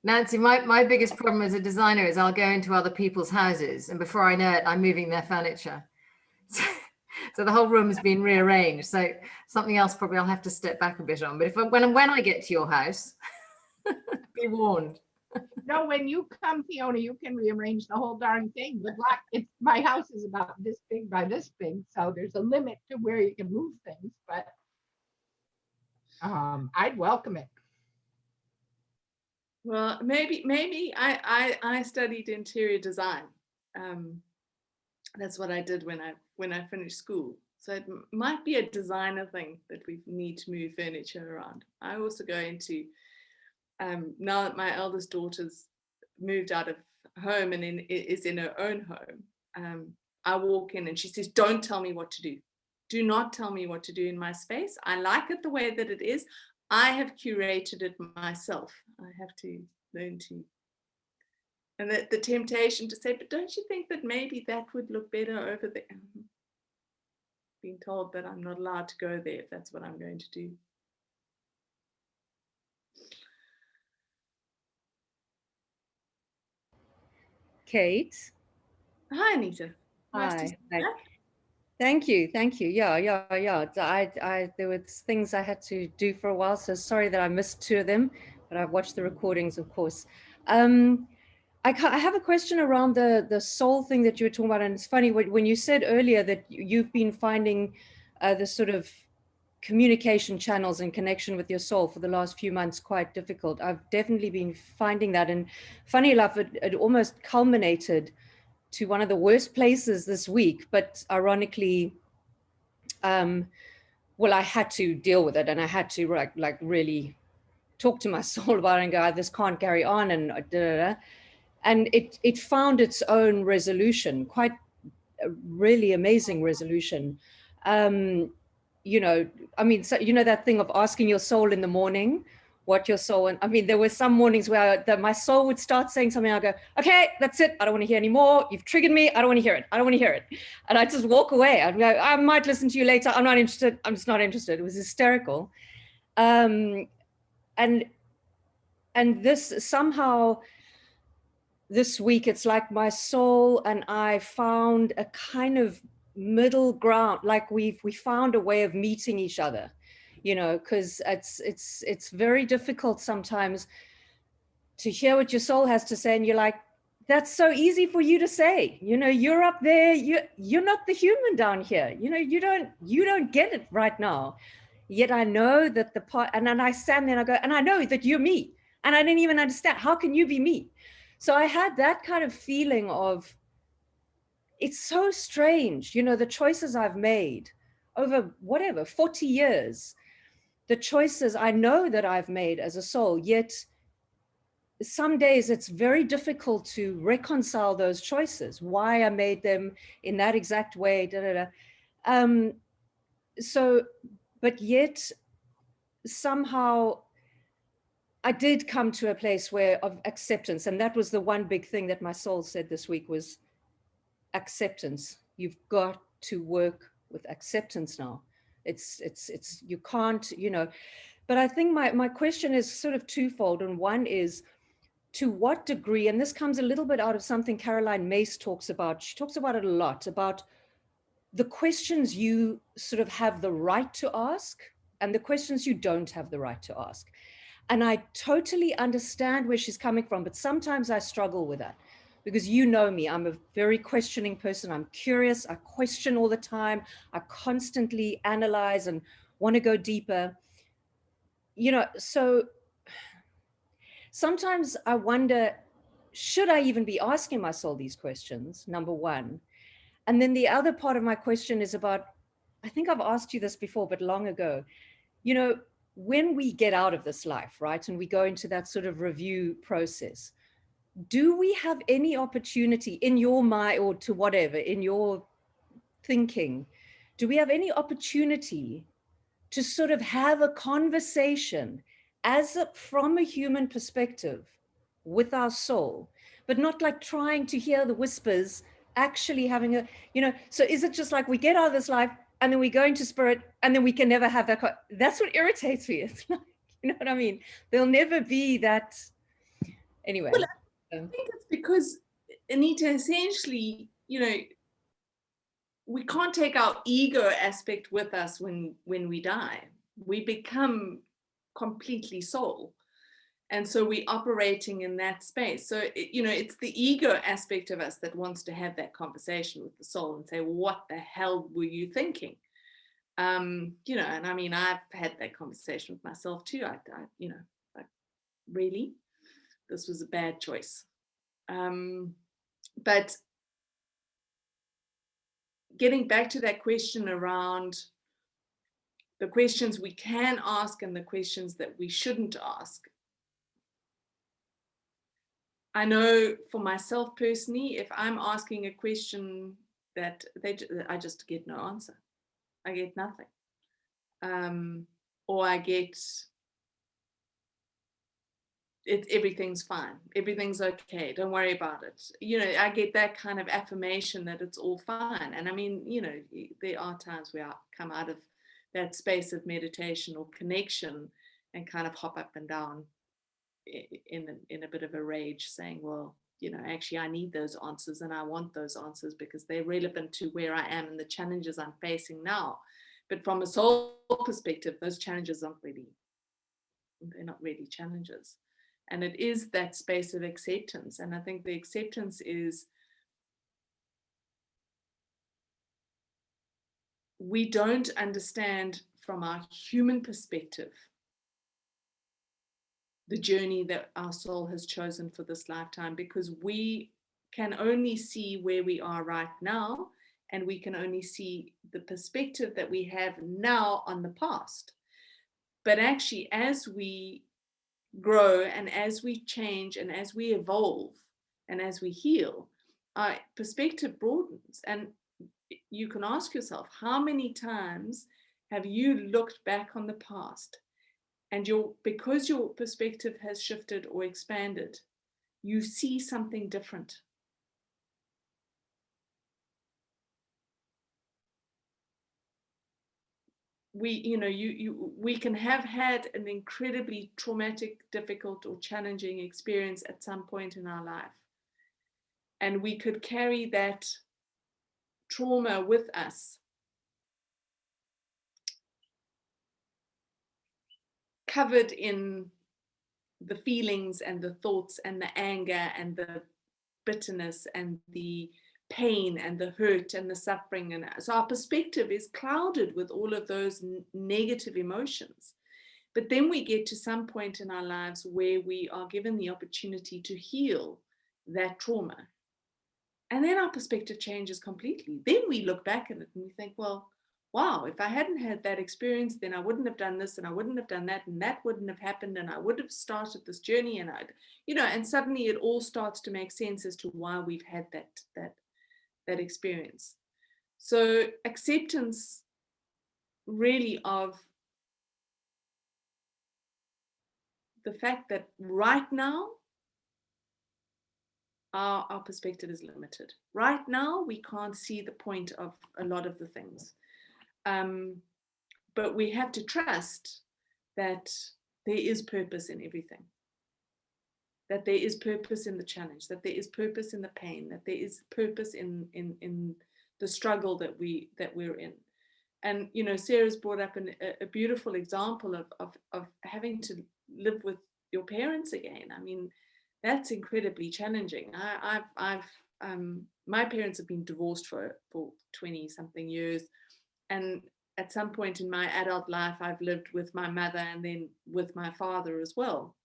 [SPEAKER 3] Nancy, my biggest problem as a designer is I'll go into other people's houses and before I know it, I'm moving their furniture. So the whole room has been rearranged. So something else probably I'll have to step back a bit on. But when I get to your house, be warned.
[SPEAKER 6] No, when you come, Fiona, you can rearrange the whole darn thing. Good luck. My house is about this big by this big, so there's a limit to where you can move things. But I'd welcome it.
[SPEAKER 1] well, maybe I studied interior design. That's what I did when I finished school. So it might be a designer thing that we need to move furniture around. I also go into now that my eldest daughter's moved out of home and is in her own home, I walk in and she says, don't tell me what to do. Do not tell me what to do in my space. I like it the way that it is. I have curated it myself. I have to learn to. And the temptation to say, but don't you think that maybe that would look better over there? Being told that I'm not allowed to go there if that's what I'm going to do.
[SPEAKER 7] Kate.
[SPEAKER 1] Hi, Anita. Nice to
[SPEAKER 7] Hi.
[SPEAKER 1] see you.
[SPEAKER 7] Thank you. Yeah. There were things I had to do for a while, so sorry that I missed 2 of them, but I've watched the recordings, of course. I have a question around the soul thing that you were talking about, and it's funny when you said earlier that you've been finding the sort of communication channels and connection with your soul for the last few months quite difficult. I've definitely been finding that, and funny enough, it almost culminated to one of the worst places this week, but ironically, well, I had to deal with it, and I had to like really talk to my soul about it and go, this can't carry on, and and it found its own resolution, quite a really amazing resolution. You know, I mean, so, you know, that thing of asking your soul in the morning, what your soul, and I mean, there were some mornings where my soul would start saying something. I go, okay, that's it. I don't want to hear anymore. You've triggered me. I don't want to hear it. I don't want to hear it. And I just walk away. I'd go, I might listen to you later. I'm not interested. I'm just not interested. It was hysterical. And this somehow, this week, it's like my soul and I found a kind of middle ground, like we found a way of meeting each other, you know, because it's very difficult sometimes to hear what your soul has to say, and you're like, that's so easy for you to say, you know, you're up there, you're not the human down here, you know, you don't get it right now. Yet I know that the part, and then I stand there and I go, and I know that you're me, and I didn't even understand, how can you be me? So I had that kind of feeling of, it's so strange, you know, the choices I've made over whatever, 40 years, the choices I know that I've made as a soul, yet some days it's very difficult to reconcile those choices, why I made them in that exact way, So, but yet somehow I did come to a place of acceptance. And that was the one big thing that my soul said this week was acceptance. You've got to work with acceptance now. It's you can't, you know, but I think my question is sort of twofold. And one is, to what degree, and this comes a little bit out of something Caroline Myss talks about. She talks about it a lot, about the questions you sort of have the right to ask and the questions you don't have the right to ask. And I totally understand where she's coming from, but sometimes I struggle with that because you know me, I'm a very questioning person. I'm curious, I question all the time. I constantly analyze and want to go deeper. You know, so sometimes I wonder, should I even be asking my soul these questions, number one? And then the other part of my question is about, I think I've asked you this before, but long ago, you know, when we get out of this life, right, and we go into that sort of review process, do we have any opportunity in your mind, or to whatever, in your thinking, do we have any opportunity to sort of have a conversation from a human perspective with our soul, but not like trying to hear the whispers, actually having a, you know, so is it just like we get out of this life and then we go into spirit and then we can never have that? That's what irritates me. It's like, you know what I mean? There'll never be that. Anyway.
[SPEAKER 1] Well, I think it's because, Anita, essentially, you know, we can't take our ego aspect with us when we die. We become completely soul. And so we're operating in that space. So, you know, it's the ego aspect of us that wants to have that conversation with the soul and say, what the hell were you thinking? You know, and I mean, I've had that conversation with myself too. I you know, like, really, this was a bad choice. But getting back to that question around the questions we can ask and the questions that we shouldn't ask. I know for myself personally, if I'm asking a question that I just get no answer. I get nothing. Or I get, everything's fine. Everything's okay. Don't worry about it. You know, I get that kind of affirmation that it's all fine. And I mean, you know, there are times where I come out of that space of meditation or connection and kind of hop up and down in a bit of a rage, saying, well, you know, actually I need those answers and I want those answers because they're relevant to where I am and the challenges I'm facing now. But from a soul perspective, those challenges they're not really challenges. And it is that space of acceptance. And I think the acceptance is, we don't understand from our human perspective the journey that our soul has chosen for this lifetime, because we can only see where we are right now, and we can only see the perspective that we have now on the past. But actually, as we grow and as we change and as we evolve and as we heal, our perspective broadens. And you can ask yourself, how many times have you looked back on the past And because your perspective has shifted or expanded, you see something different. We can have had an incredibly traumatic, difficult, or challenging experience at some point in our life. And we could carry that trauma with us, covered in the feelings and the thoughts and the anger and the bitterness and the pain and the hurt and the suffering. And so our perspective is clouded with all of those negative emotions. But then we get to some point in our lives where we are given the opportunity to heal that trauma. And then our perspective changes completely. Then we look back at it and we think, well, wow, if I hadn't had that experience, then I wouldn't have done this and I wouldn't have done that and that wouldn't have happened and I would have started this journey and and suddenly it all starts to make sense as to why we've had that experience. So acceptance really of the fact that right now our perspective is limited. Right now we can't see the point of a lot of the things. But we have to trust that there is purpose in everything, that there is purpose in the challenge, that there is purpose in the pain, that there is purpose in the struggle that we're in. And Sarah's brought up a beautiful example of having to live with your parents again. I mean, that's incredibly challenging. My parents have been divorced for 20 something years, and at some point in my adult life, I've lived with my mother and then with my father as well.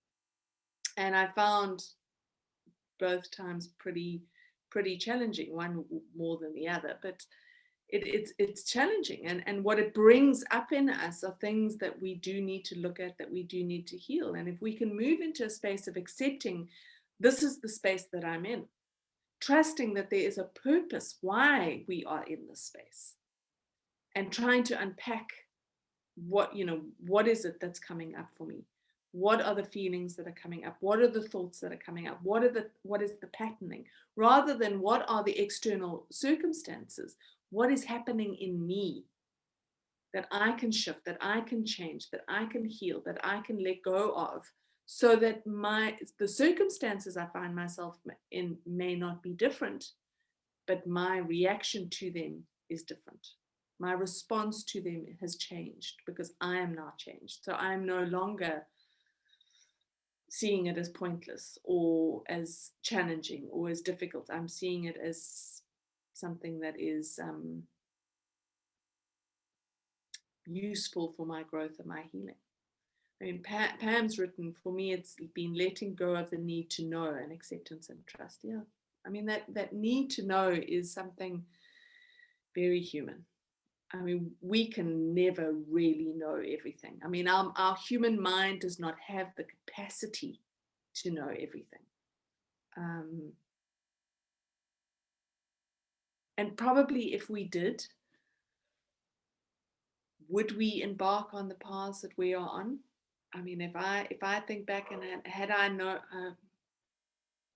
[SPEAKER 1] And I found both times pretty challenging, one more than the other, but it's challenging. And what it brings up in us are things that we do need to look at, that we do need to heal. And if we can move into a space of accepting, this is the space that I'm in, trusting that there is a purpose why we are in this space, and trying to unpack what is it that's coming up for me? What are the feelings that are coming up? What are the thoughts that are coming up? What is the patterning? Rather than what are the external circumstances? What is happening in me that I can shift, that I can change, that I can heal, that I can let go of, so that the circumstances I find myself in may not be different, but my reaction to them is different. My response to them has changed because I am now changed. So I'm no longer seeing it as pointless or as challenging or as difficult. I'm seeing it as something that is useful for my growth and my healing. I mean, Pam's written, for me, it's been letting go of the need to know and acceptance and trust. Yeah, I mean, that need to know is something very human. I mean, we can never really know everything. I mean, our human mind does not have the capacity to know everything. And probably if we did, would we embark on the paths that we are on? I mean, if I think back and had I known,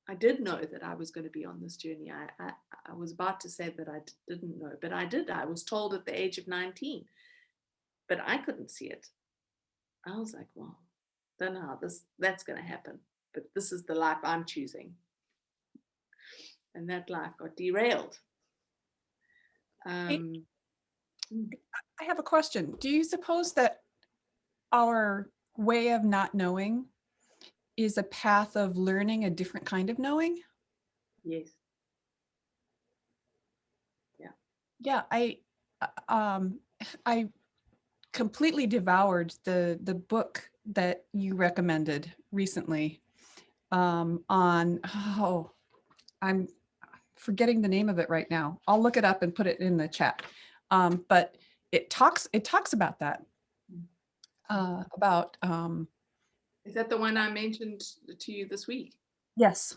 [SPEAKER 1] I did know that I was going to be on this journey. I was about to say that I didn't know, but I did. I was told at the age of 19, but I couldn't see it. I was like, well, don't know how that's going to happen, but this is the life I'm choosing. And that life got derailed.
[SPEAKER 4] I have a question. Do you suppose that our way of not knowing is a path of learning a different kind of knowing?
[SPEAKER 1] Yes.
[SPEAKER 4] Yeah, I completely devoured the book that you recommended recently on, I'm forgetting the name of it right now. I'll look it up and put it in the chat. But it talks about that.
[SPEAKER 1] Is that the one I mentioned to you this week?
[SPEAKER 4] Yes.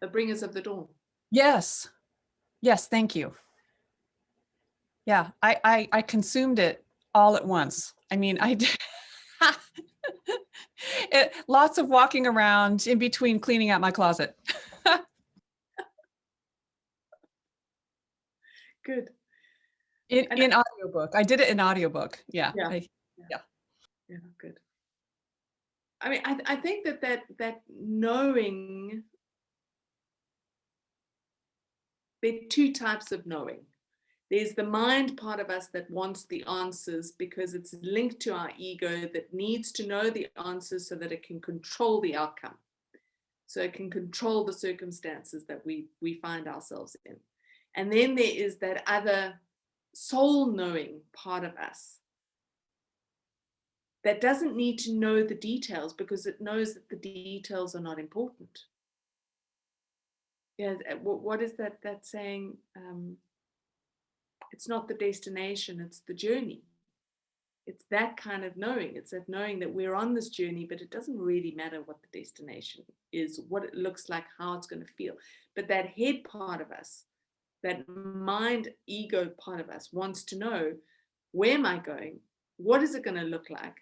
[SPEAKER 1] The Bringers of the Dawn.
[SPEAKER 4] Yes. Yes. Thank you. Yeah, I consumed it all at once. I mean, I did. Lots of walking around in between cleaning out my closet.
[SPEAKER 1] Good.
[SPEAKER 4] In audiobook. I did it in audiobook. Yeah.
[SPEAKER 1] Yeah.
[SPEAKER 4] Yeah.
[SPEAKER 1] Yeah, good. I mean, I think that knowing, there are two types of knowing. There's the mind part of us that wants the answers because it's linked to our ego that needs to know the answers so that it can control the outcome. So it can control the circumstances that we find ourselves in. And then there is that other soul knowing part of us that doesn't need to know the details because it knows that the details are not important. Yeah, what is that saying? It's not the destination, it's the journey. It's that kind of knowing. It's that knowing that we're on this journey, but it doesn't really matter what the destination is, what it looks like, how it's going to feel. But that head part of us, that mind ego part of us wants to know, where am I going? What is it going to look like?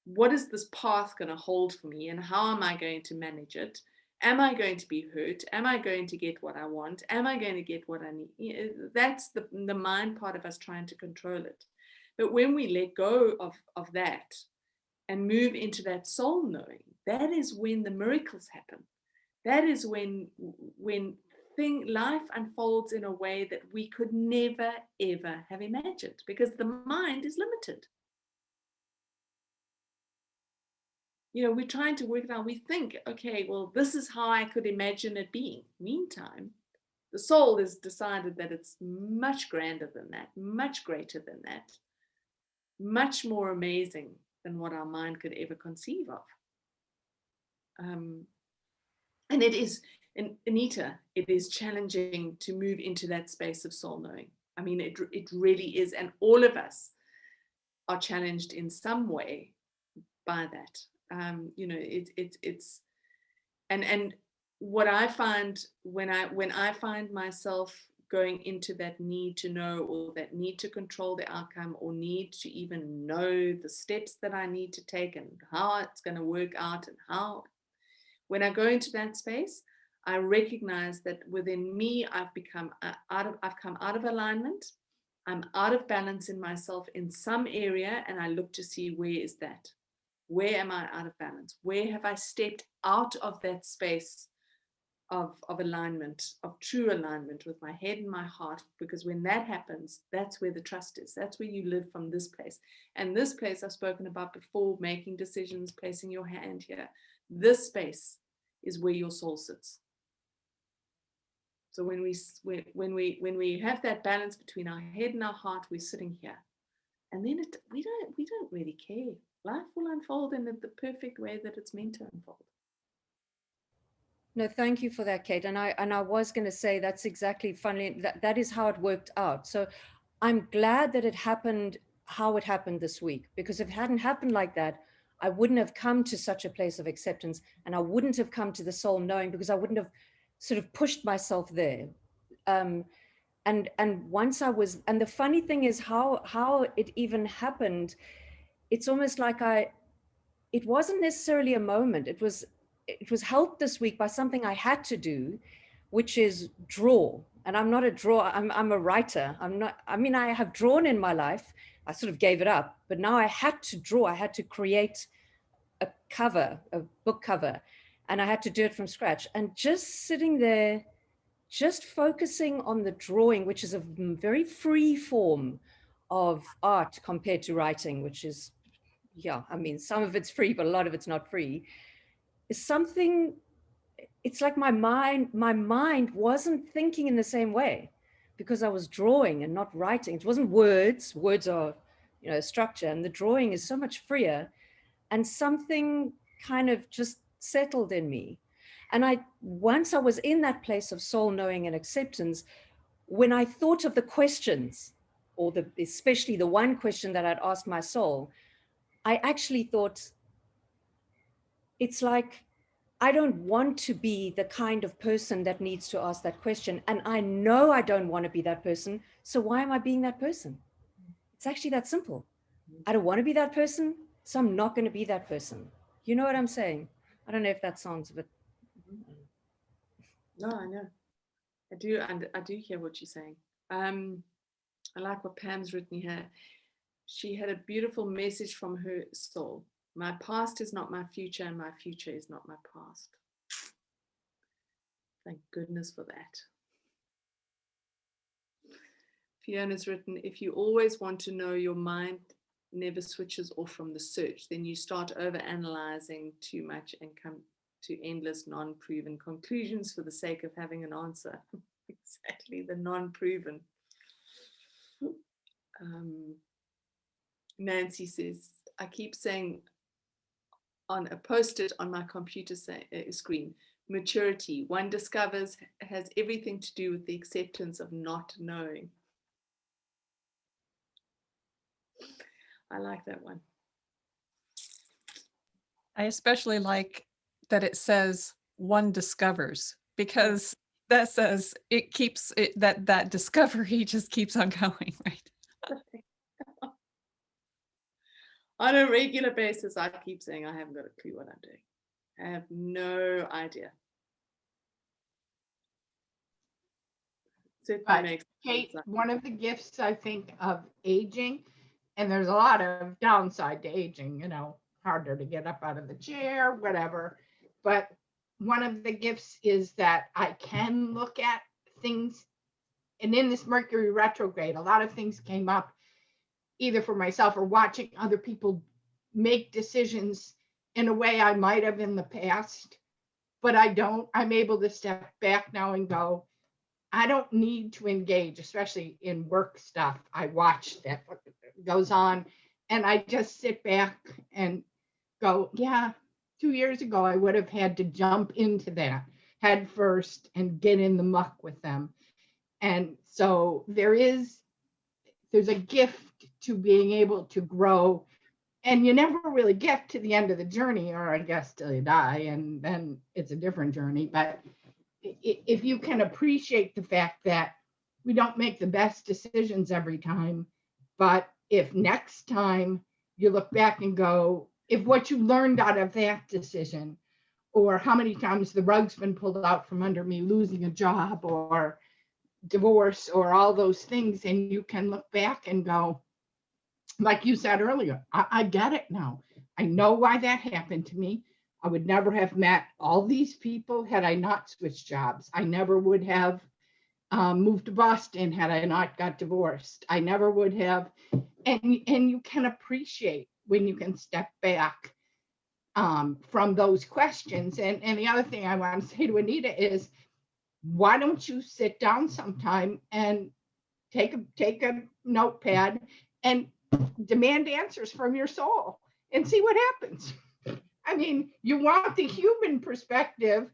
[SPEAKER 1] What is this path going to hold for me? And how am I going to manage it? Am I going to be hurt? Am I going to get what I want? Am I going to get what I need? That's the mind part of us trying to control it. But when we let go of that and move into that soul knowing, that is when the miracles happen. That is when life unfolds in a way that we could never, ever have imagined, because the mind is limited. We're trying to work it out. We think, okay, well, this is how I could imagine it being. Meantime, the soul has decided that it's much grander than that, much greater than that, much more amazing than what our mind could ever conceive of. And it is, Anita, it is challenging to move into that space of soul knowing. I mean, it really is. And all of us are challenged in some way by that. It's and what I find when I find myself going into that need to know, or that need to control the outcome, or need to even know the steps that I need to take and how it's going to work out, and when I go into that space, I recognize that within me I've come out of alignment. I'm out of balance in myself in some area, and I look to see, where is that? Where am I out of balance? Where have I stepped out of that space of alignment, of true alignment with my head and my heart? Because when that happens, that's where the trust is. That's where you live from this place. And this place I've spoken about before, making decisions, placing your hand here. This space is where your soul sits. So when we have that balance between our head and our heart, we're sitting here. And then we don't really care. Life will unfold in the perfect way that it's meant to unfold.
[SPEAKER 7] No, thank you for that, Kate. And I was going to say that's exactly funny. That is how it worked out. So I'm glad that it happened how it happened this week, because if it hadn't happened like that, I wouldn't have come to such a place of acceptance, and I wouldn't have come to the soul knowing, because I wouldn't have sort of pushed myself there. And once I was, and the funny thing is how it even happened. It's almost like it wasn't necessarily a moment. It was helped this week by something I had to do, which is draw. And I'm not a drawer, I'm a writer. I have drawn in my life. I sort of gave it up, but now I had to draw. I had to create a book cover, and I had to do it from scratch. And just sitting there, just focusing on the drawing, which is a very free form of art compared to writing, which is, some of it's free, but a lot of it's not free, is something. It's like my mind wasn't thinking in the same way, because I was drawing and not writing. It wasn't words. Words are, structure, and the drawing is so much freer, and something kind of just settled in me. And once I was in that place of soul knowing and acceptance, when I thought of the questions, or especially the one question that I'd asked my soul, I actually thought, it's like, I don't want to be the kind of person that needs to ask that question. And I know I don't want to be that person. So why am I being that person? It's actually that simple. I don't want to be that person, so I'm not going to be that person. You know what I'm saying? I don't know if that sounds a bit.
[SPEAKER 1] No, I know. I do, and I do hear what you're saying. I like what Pam's written here. She had a beautiful message from her soul. My past is not my future, and my future is not my past. Thank goodness for that. Fiona's written, if you always want to know, your mind never switches off from the search. Then you start over-analyzing too much and come to endless non-proven conclusions for the sake of having an answer. Exactly, the non-proven. Nancy says, I keep saying on a post-it on my computer screen, maturity, one discovers, has everything to do with the acceptance of not knowing. I like that one.
[SPEAKER 4] I especially like that it says one discovers, because that says it keeps it, that discovery just keeps on going, right?
[SPEAKER 1] On a regular basis, I keep saying I haven't got a clue what I'm doing. I have no idea. Certainly makes
[SPEAKER 6] Kate,
[SPEAKER 1] sense.
[SPEAKER 6] one of the gifts I think of aging, and there's a lot of downside to aging, you know, harder to get up out of the chair, whatever. But one of the gifts is that I can look at things, and in this Mercury retrograde, a lot of things came up either for myself or watching other people make decisions in a way I might have in the past, but I don't. I'm able to step back now and go, I don't need to engage, especially in work stuff. I watch that what goes on, and I just sit back and go, yeah, 2 years ago, I would have had to jump into that head first and get in the muck with them. And so there's a gift to being able to grow, and you never really get to the end of the journey, or I guess till you die, and then it's a different journey. But if you can appreciate the fact that we don't make the best decisions every time, but if next time you look back and go, if what you learned out of that decision, or how many times the rug's been pulled out from under me, losing a job or divorce or all those things, and you can look back and go, like you said earlier, I get it now. I know why that happened to me. I would never have met all these people had I not switched jobs. I never would have moved to Boston had I not got divorced. I never would have. And you can appreciate when you can step back from those questions. And the other thing I want to say to Anita is, why don't you sit down sometime and take a notepad and demand answers from your soul and see what happens. I mean, you want the human perspective.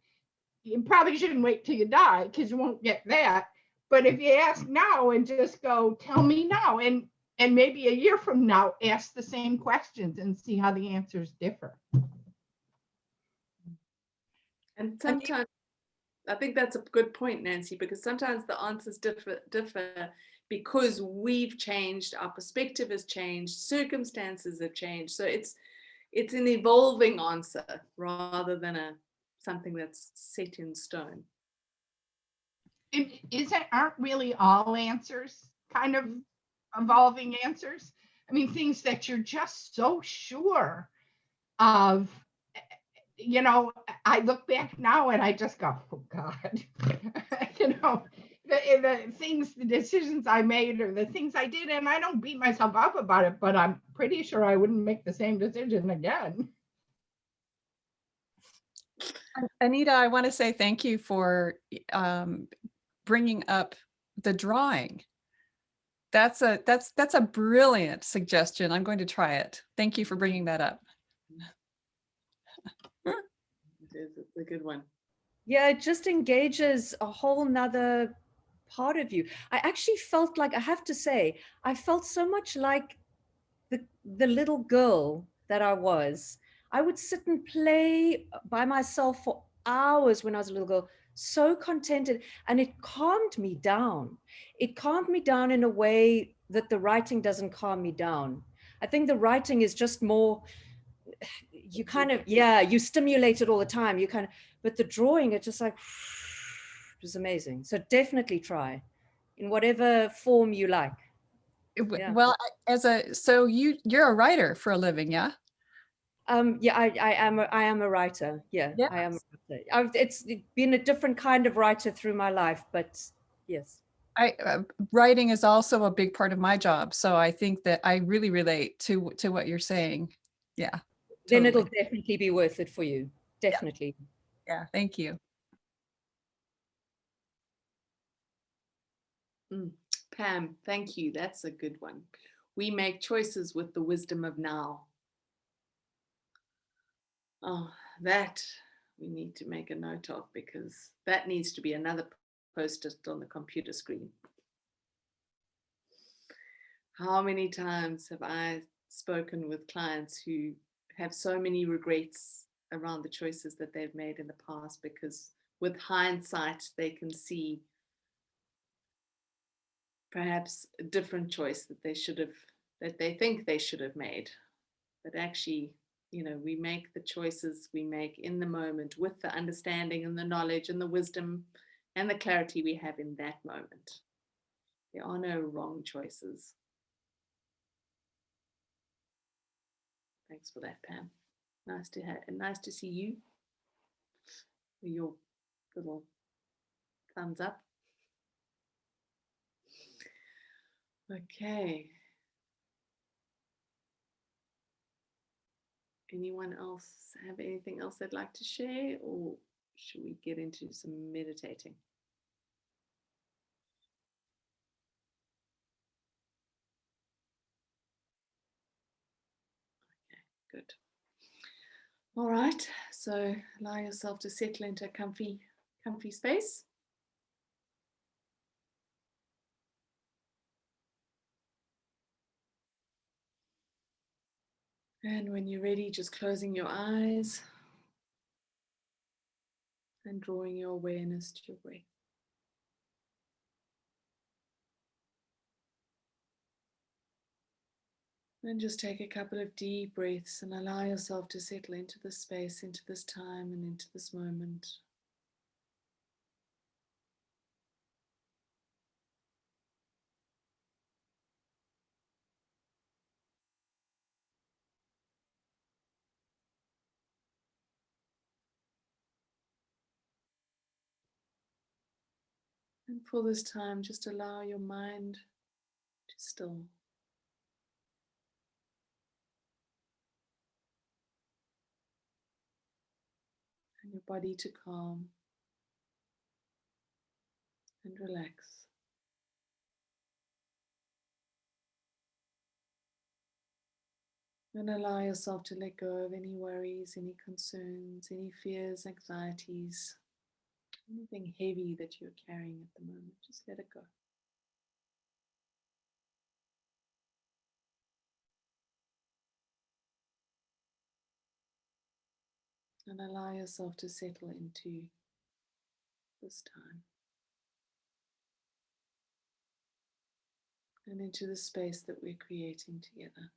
[SPEAKER 6] You probably shouldn't wait till you die, because you won't get that. But if you ask now and just go, tell me now, and maybe a year from now, ask the same questions and see how the answers differ.
[SPEAKER 1] And sometimes, I think that's a good point, Nancy, because sometimes the answers differ because we've changed, our perspective has changed, circumstances have changed. So it's an evolving answer rather than something that's set in stone.
[SPEAKER 6] Aren't really all answers kind of evolving answers? I mean, things that you're just so sure of. You know, I look back now and I just go, oh God, you know, the things, the decisions I made or the things I did, and I don't beat myself up about it, but I'm pretty sure I wouldn't make the same decision again.
[SPEAKER 4] Anita, I want to say thank you for bringing up the drawing. That's a brilliant suggestion. I'm going to try it. Thank you for bringing that up.
[SPEAKER 1] It's a good one.
[SPEAKER 7] Yeah, it just engages a whole nother part of you. I actually felt like, I have to say, I felt so much like the little girl that I was. I would sit and play by myself for hours when I was a little girl, so contented, and it calmed me down. It calmed me down in a way that the writing doesn't calm me down. I think the writing is just more, you kind of, yeah, you stimulate it all the time. You kind of, but the drawing, it just like, it was amazing. So definitely try in whatever form you like. Yeah.
[SPEAKER 4] Well, so you're a writer for a living, yeah?
[SPEAKER 7] Yeah, I am a writer. Yeah,
[SPEAKER 4] Yeah.
[SPEAKER 7] I am a writer. It's been a different kind of writer through my life, but yes.
[SPEAKER 4] Writing is also a big part of my job. So I think that I really relate to what you're saying. Yeah.
[SPEAKER 7] Then it'll
[SPEAKER 4] Totally.
[SPEAKER 7] definitely be worth it for you. Definitely.
[SPEAKER 4] Yeah. Thank you.
[SPEAKER 1] Pam, thank you. That's a good one. We make choices with the wisdom of now. Oh, that we need to make a note of, because that needs to be another post-it on the computer screen. How many times have I spoken with clients who have so many regrets around the choices that they've made in the past, because with hindsight, they can see perhaps a different choice that they think they should have made. But actually, we make the choices we make in the moment with the understanding and the knowledge and the wisdom and the clarity we have in that moment. There are no wrong choices. Thanks for that, Pam. Nice to see you. Your little thumbs up. Okay. Anyone else have anything else they'd like to share, or should we get into some meditating? Okay, good. All right, so allow yourself to settle into a comfy space. And when you're ready, just closing your eyes and drawing your awareness to your breath. And just take a couple of deep breaths and allow yourself to settle into this space, into this time, and into this moment. And for this time, just allow your mind to still. And your body to calm and relax. And allow yourself to let go of any worries, any concerns, any fears, anxieties, anything heavy that you're carrying at the moment. Just let it go. And allow yourself to settle into this time and into the space that we're creating together.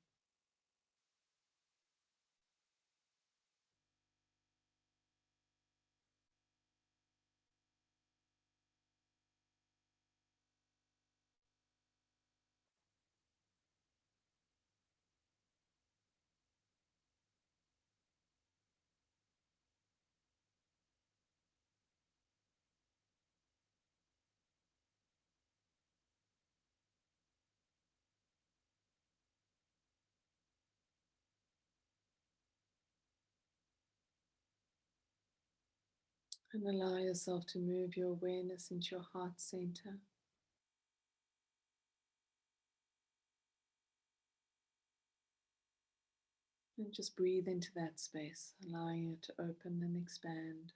[SPEAKER 1] And allow yourself to move your awareness into your heart center. And just breathe into that space, allowing it to open and expand.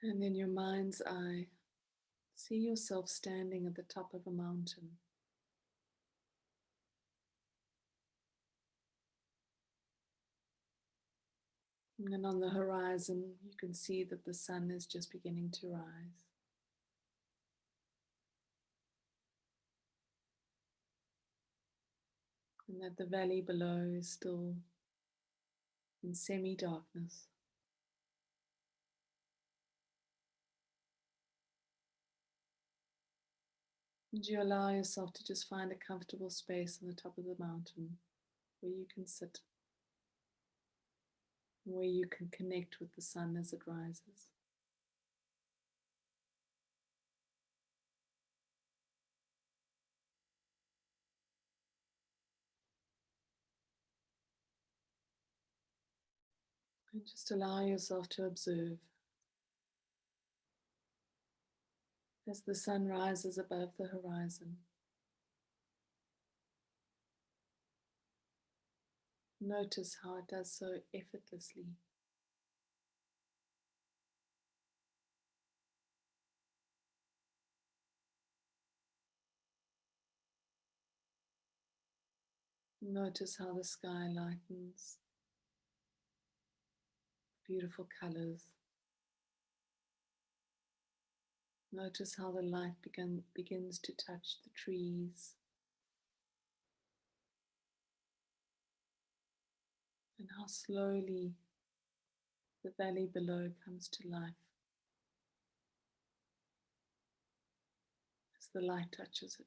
[SPEAKER 1] And in your mind's eye, see yourself standing at the top of a mountain. And on the horizon, you can see that the sun is just beginning to rise. And that the valley below is still in semi-darkness. And you allow yourself to just find a comfortable space on the top of the mountain where you can sit, where you can connect with the sun as it rises. And just allow yourself to observe as the sun rises above the horizon. Notice how it does so effortlessly. Notice how the sky lightens, beautiful colors. Notice how the light begins to touch the trees and how slowly the valley below comes to life as the light touches it.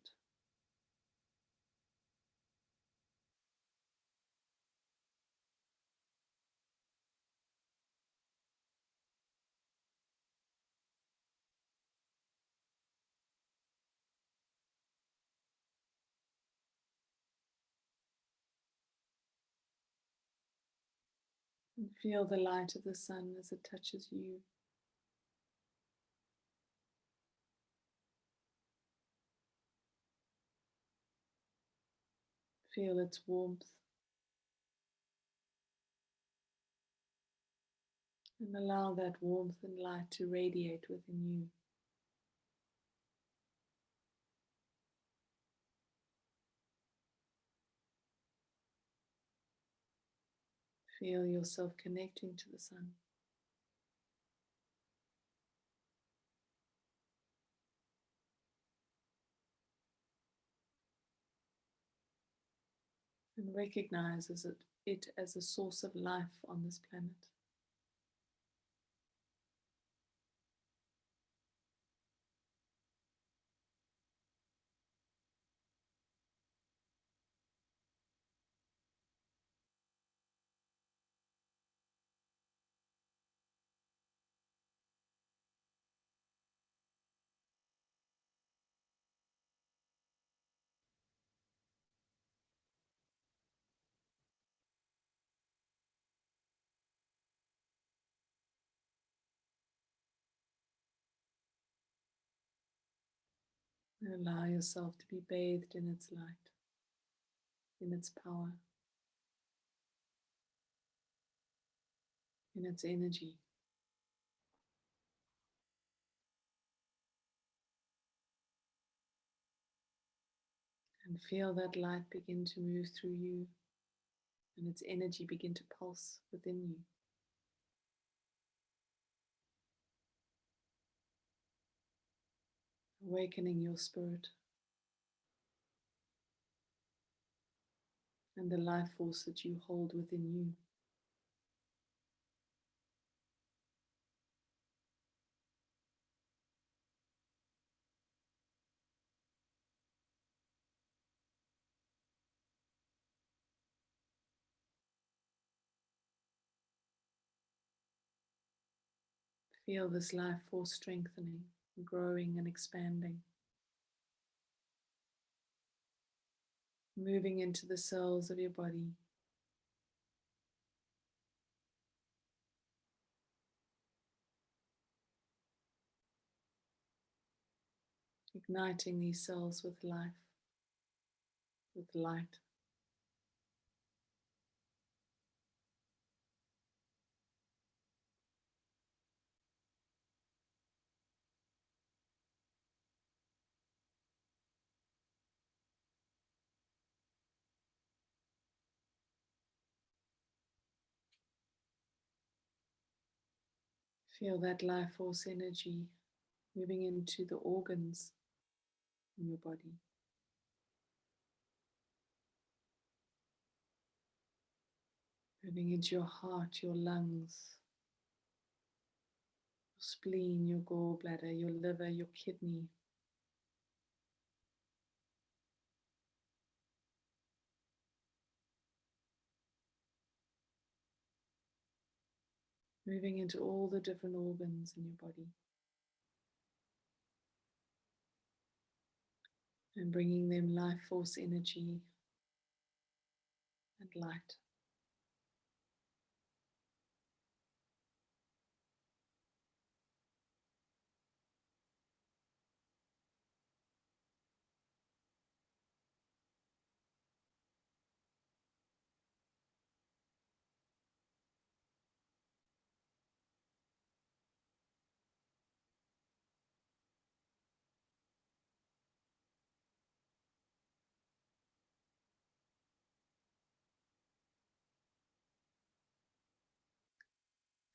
[SPEAKER 1] And feel the light of the sun as it touches you. Feel its warmth. And allow that warmth and light to radiate within you. Feel yourself connecting to the sun. And recognize it as a source of life on this planet. And allow yourself to be bathed in its light, in its power, in its energy. And feel that light begin to move through you and its energy begin to pulse within you. Awakening your spirit and the life force that you hold within you. Feel this life force strengthening, growing and expanding. Moving into the cells of your body. Igniting these cells with life, with light. Feel that life force energy moving into the organs in your body. Moving into your heart, your lungs, your spleen, your gallbladder, your liver, your kidney. Moving into all the different organs in your body. And bringing them life force energy and light.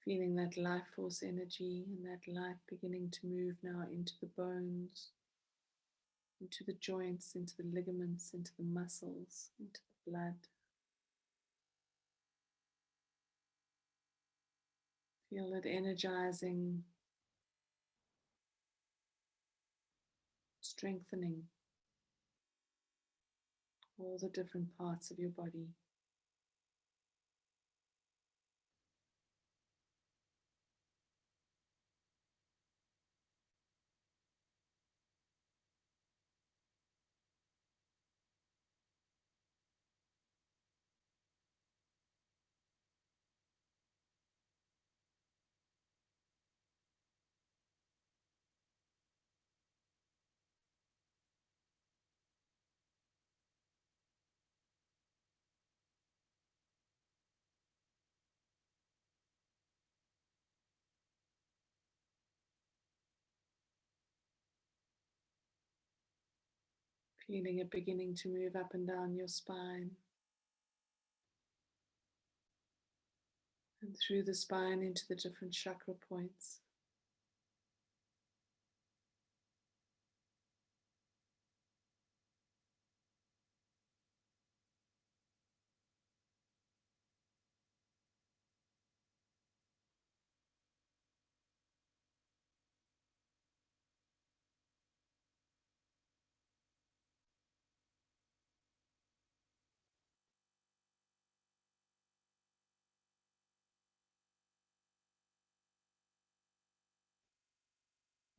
[SPEAKER 1] Feeling that life force energy and that light beginning to move now into the bones, into the joints, into the ligaments, into the muscles, into the blood. Feel it energizing, strengthening all the different parts of your body. Feeling it beginning to move up and down your spine and through the spine into the different chakra points.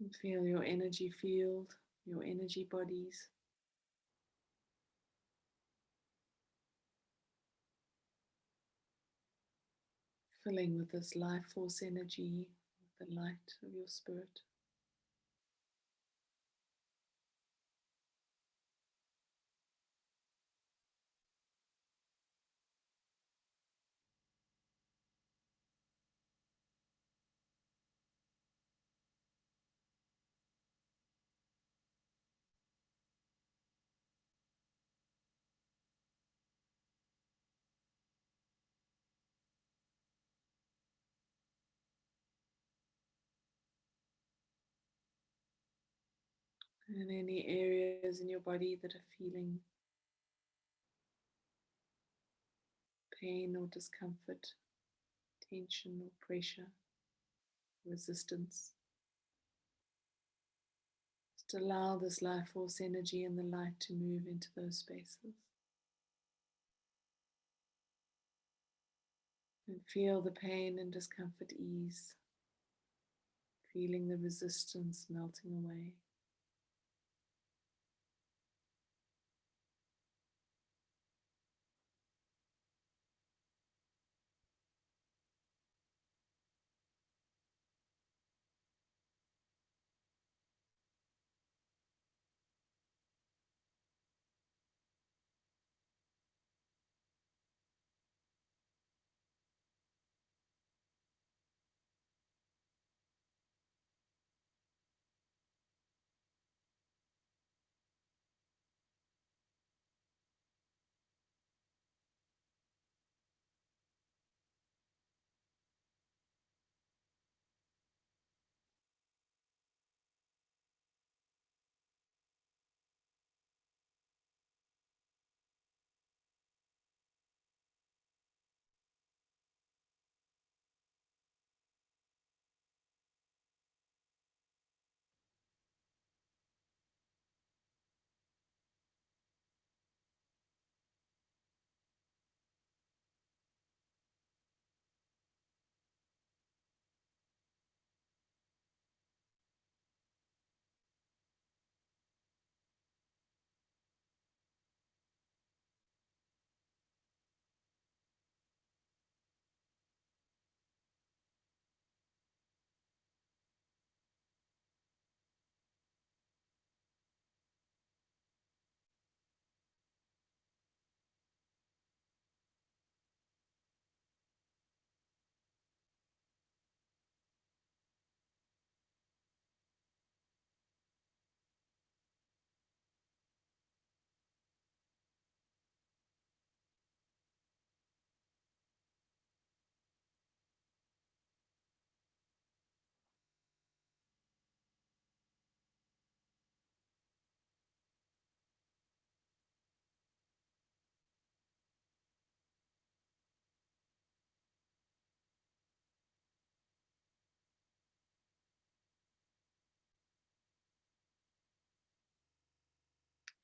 [SPEAKER 1] And feel your energy field, your energy bodies. Filling with this life force energy, with the light of your spirit. And any areas in your body that are feeling pain or discomfort, tension or pressure, resistance. Just allow this life force energy and the light to move into those spaces. And feel the pain and discomfort ease, feeling the resistance melting away.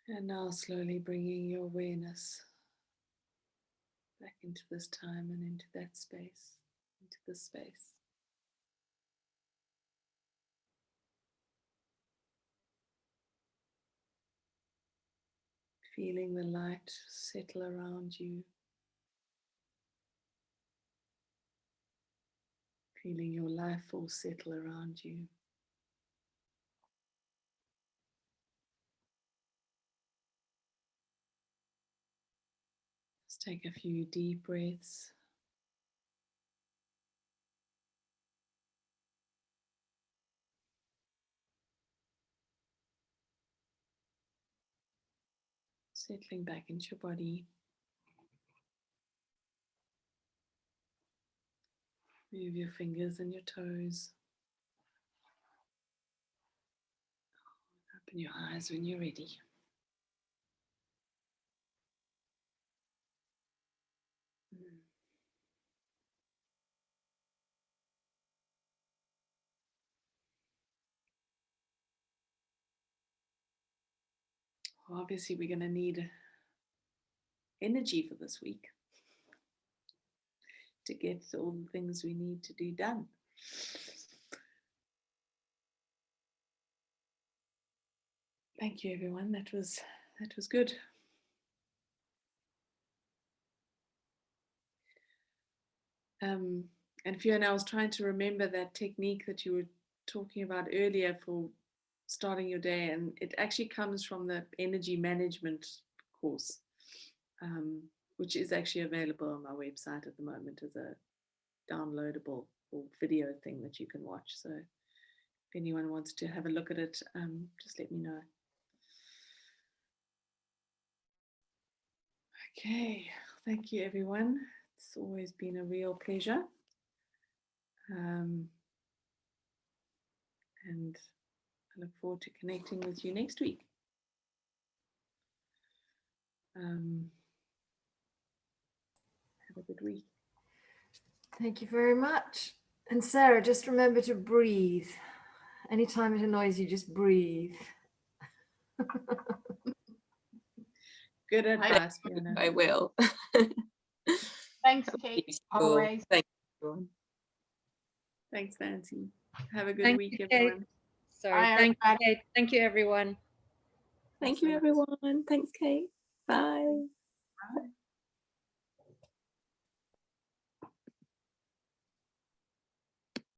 [SPEAKER 1] And now slowly bringing your awareness back into this time and into that space, into this space. Feeling the light settle around you. Feeling your life force settle around you. Just take a few deep breaths. Settling back into your body. Move your fingers and your toes. Open your eyes when you're ready. Obviously, we're going to need energy for this week to get all the things we need to do done. Thank you, everyone. That was good. And Fiona, I was trying to remember that technique that you were talking about earlier for starting your day, and it actually comes from the energy management course, which is actually available on my website at the moment as a downloadable or video thing that you can watch. So if anyone wants to have a look at it, just let me know. Okay, thank you, everyone. It's always been a real pleasure. And I look forward to connecting with you next week. Have a good week.
[SPEAKER 3] Thank you very much. And Sarah, just remember to breathe. Anytime it annoys you, just breathe.
[SPEAKER 1] Good advice, Fiona.
[SPEAKER 2] I will.
[SPEAKER 6] Thanks, Kate.
[SPEAKER 2] Beautiful.
[SPEAKER 6] Always.
[SPEAKER 2] Thank you, everyone.
[SPEAKER 1] Thanks, Nancy. Have a good
[SPEAKER 7] Thank
[SPEAKER 1] week,
[SPEAKER 7] you,
[SPEAKER 1] everyone.
[SPEAKER 7] Kate. Sorry.
[SPEAKER 6] Bye,
[SPEAKER 7] Thank you,
[SPEAKER 6] everybody.
[SPEAKER 7] Kate. Thank you, everyone.
[SPEAKER 2] Thank you, everyone. Thanks, Kate. Bye.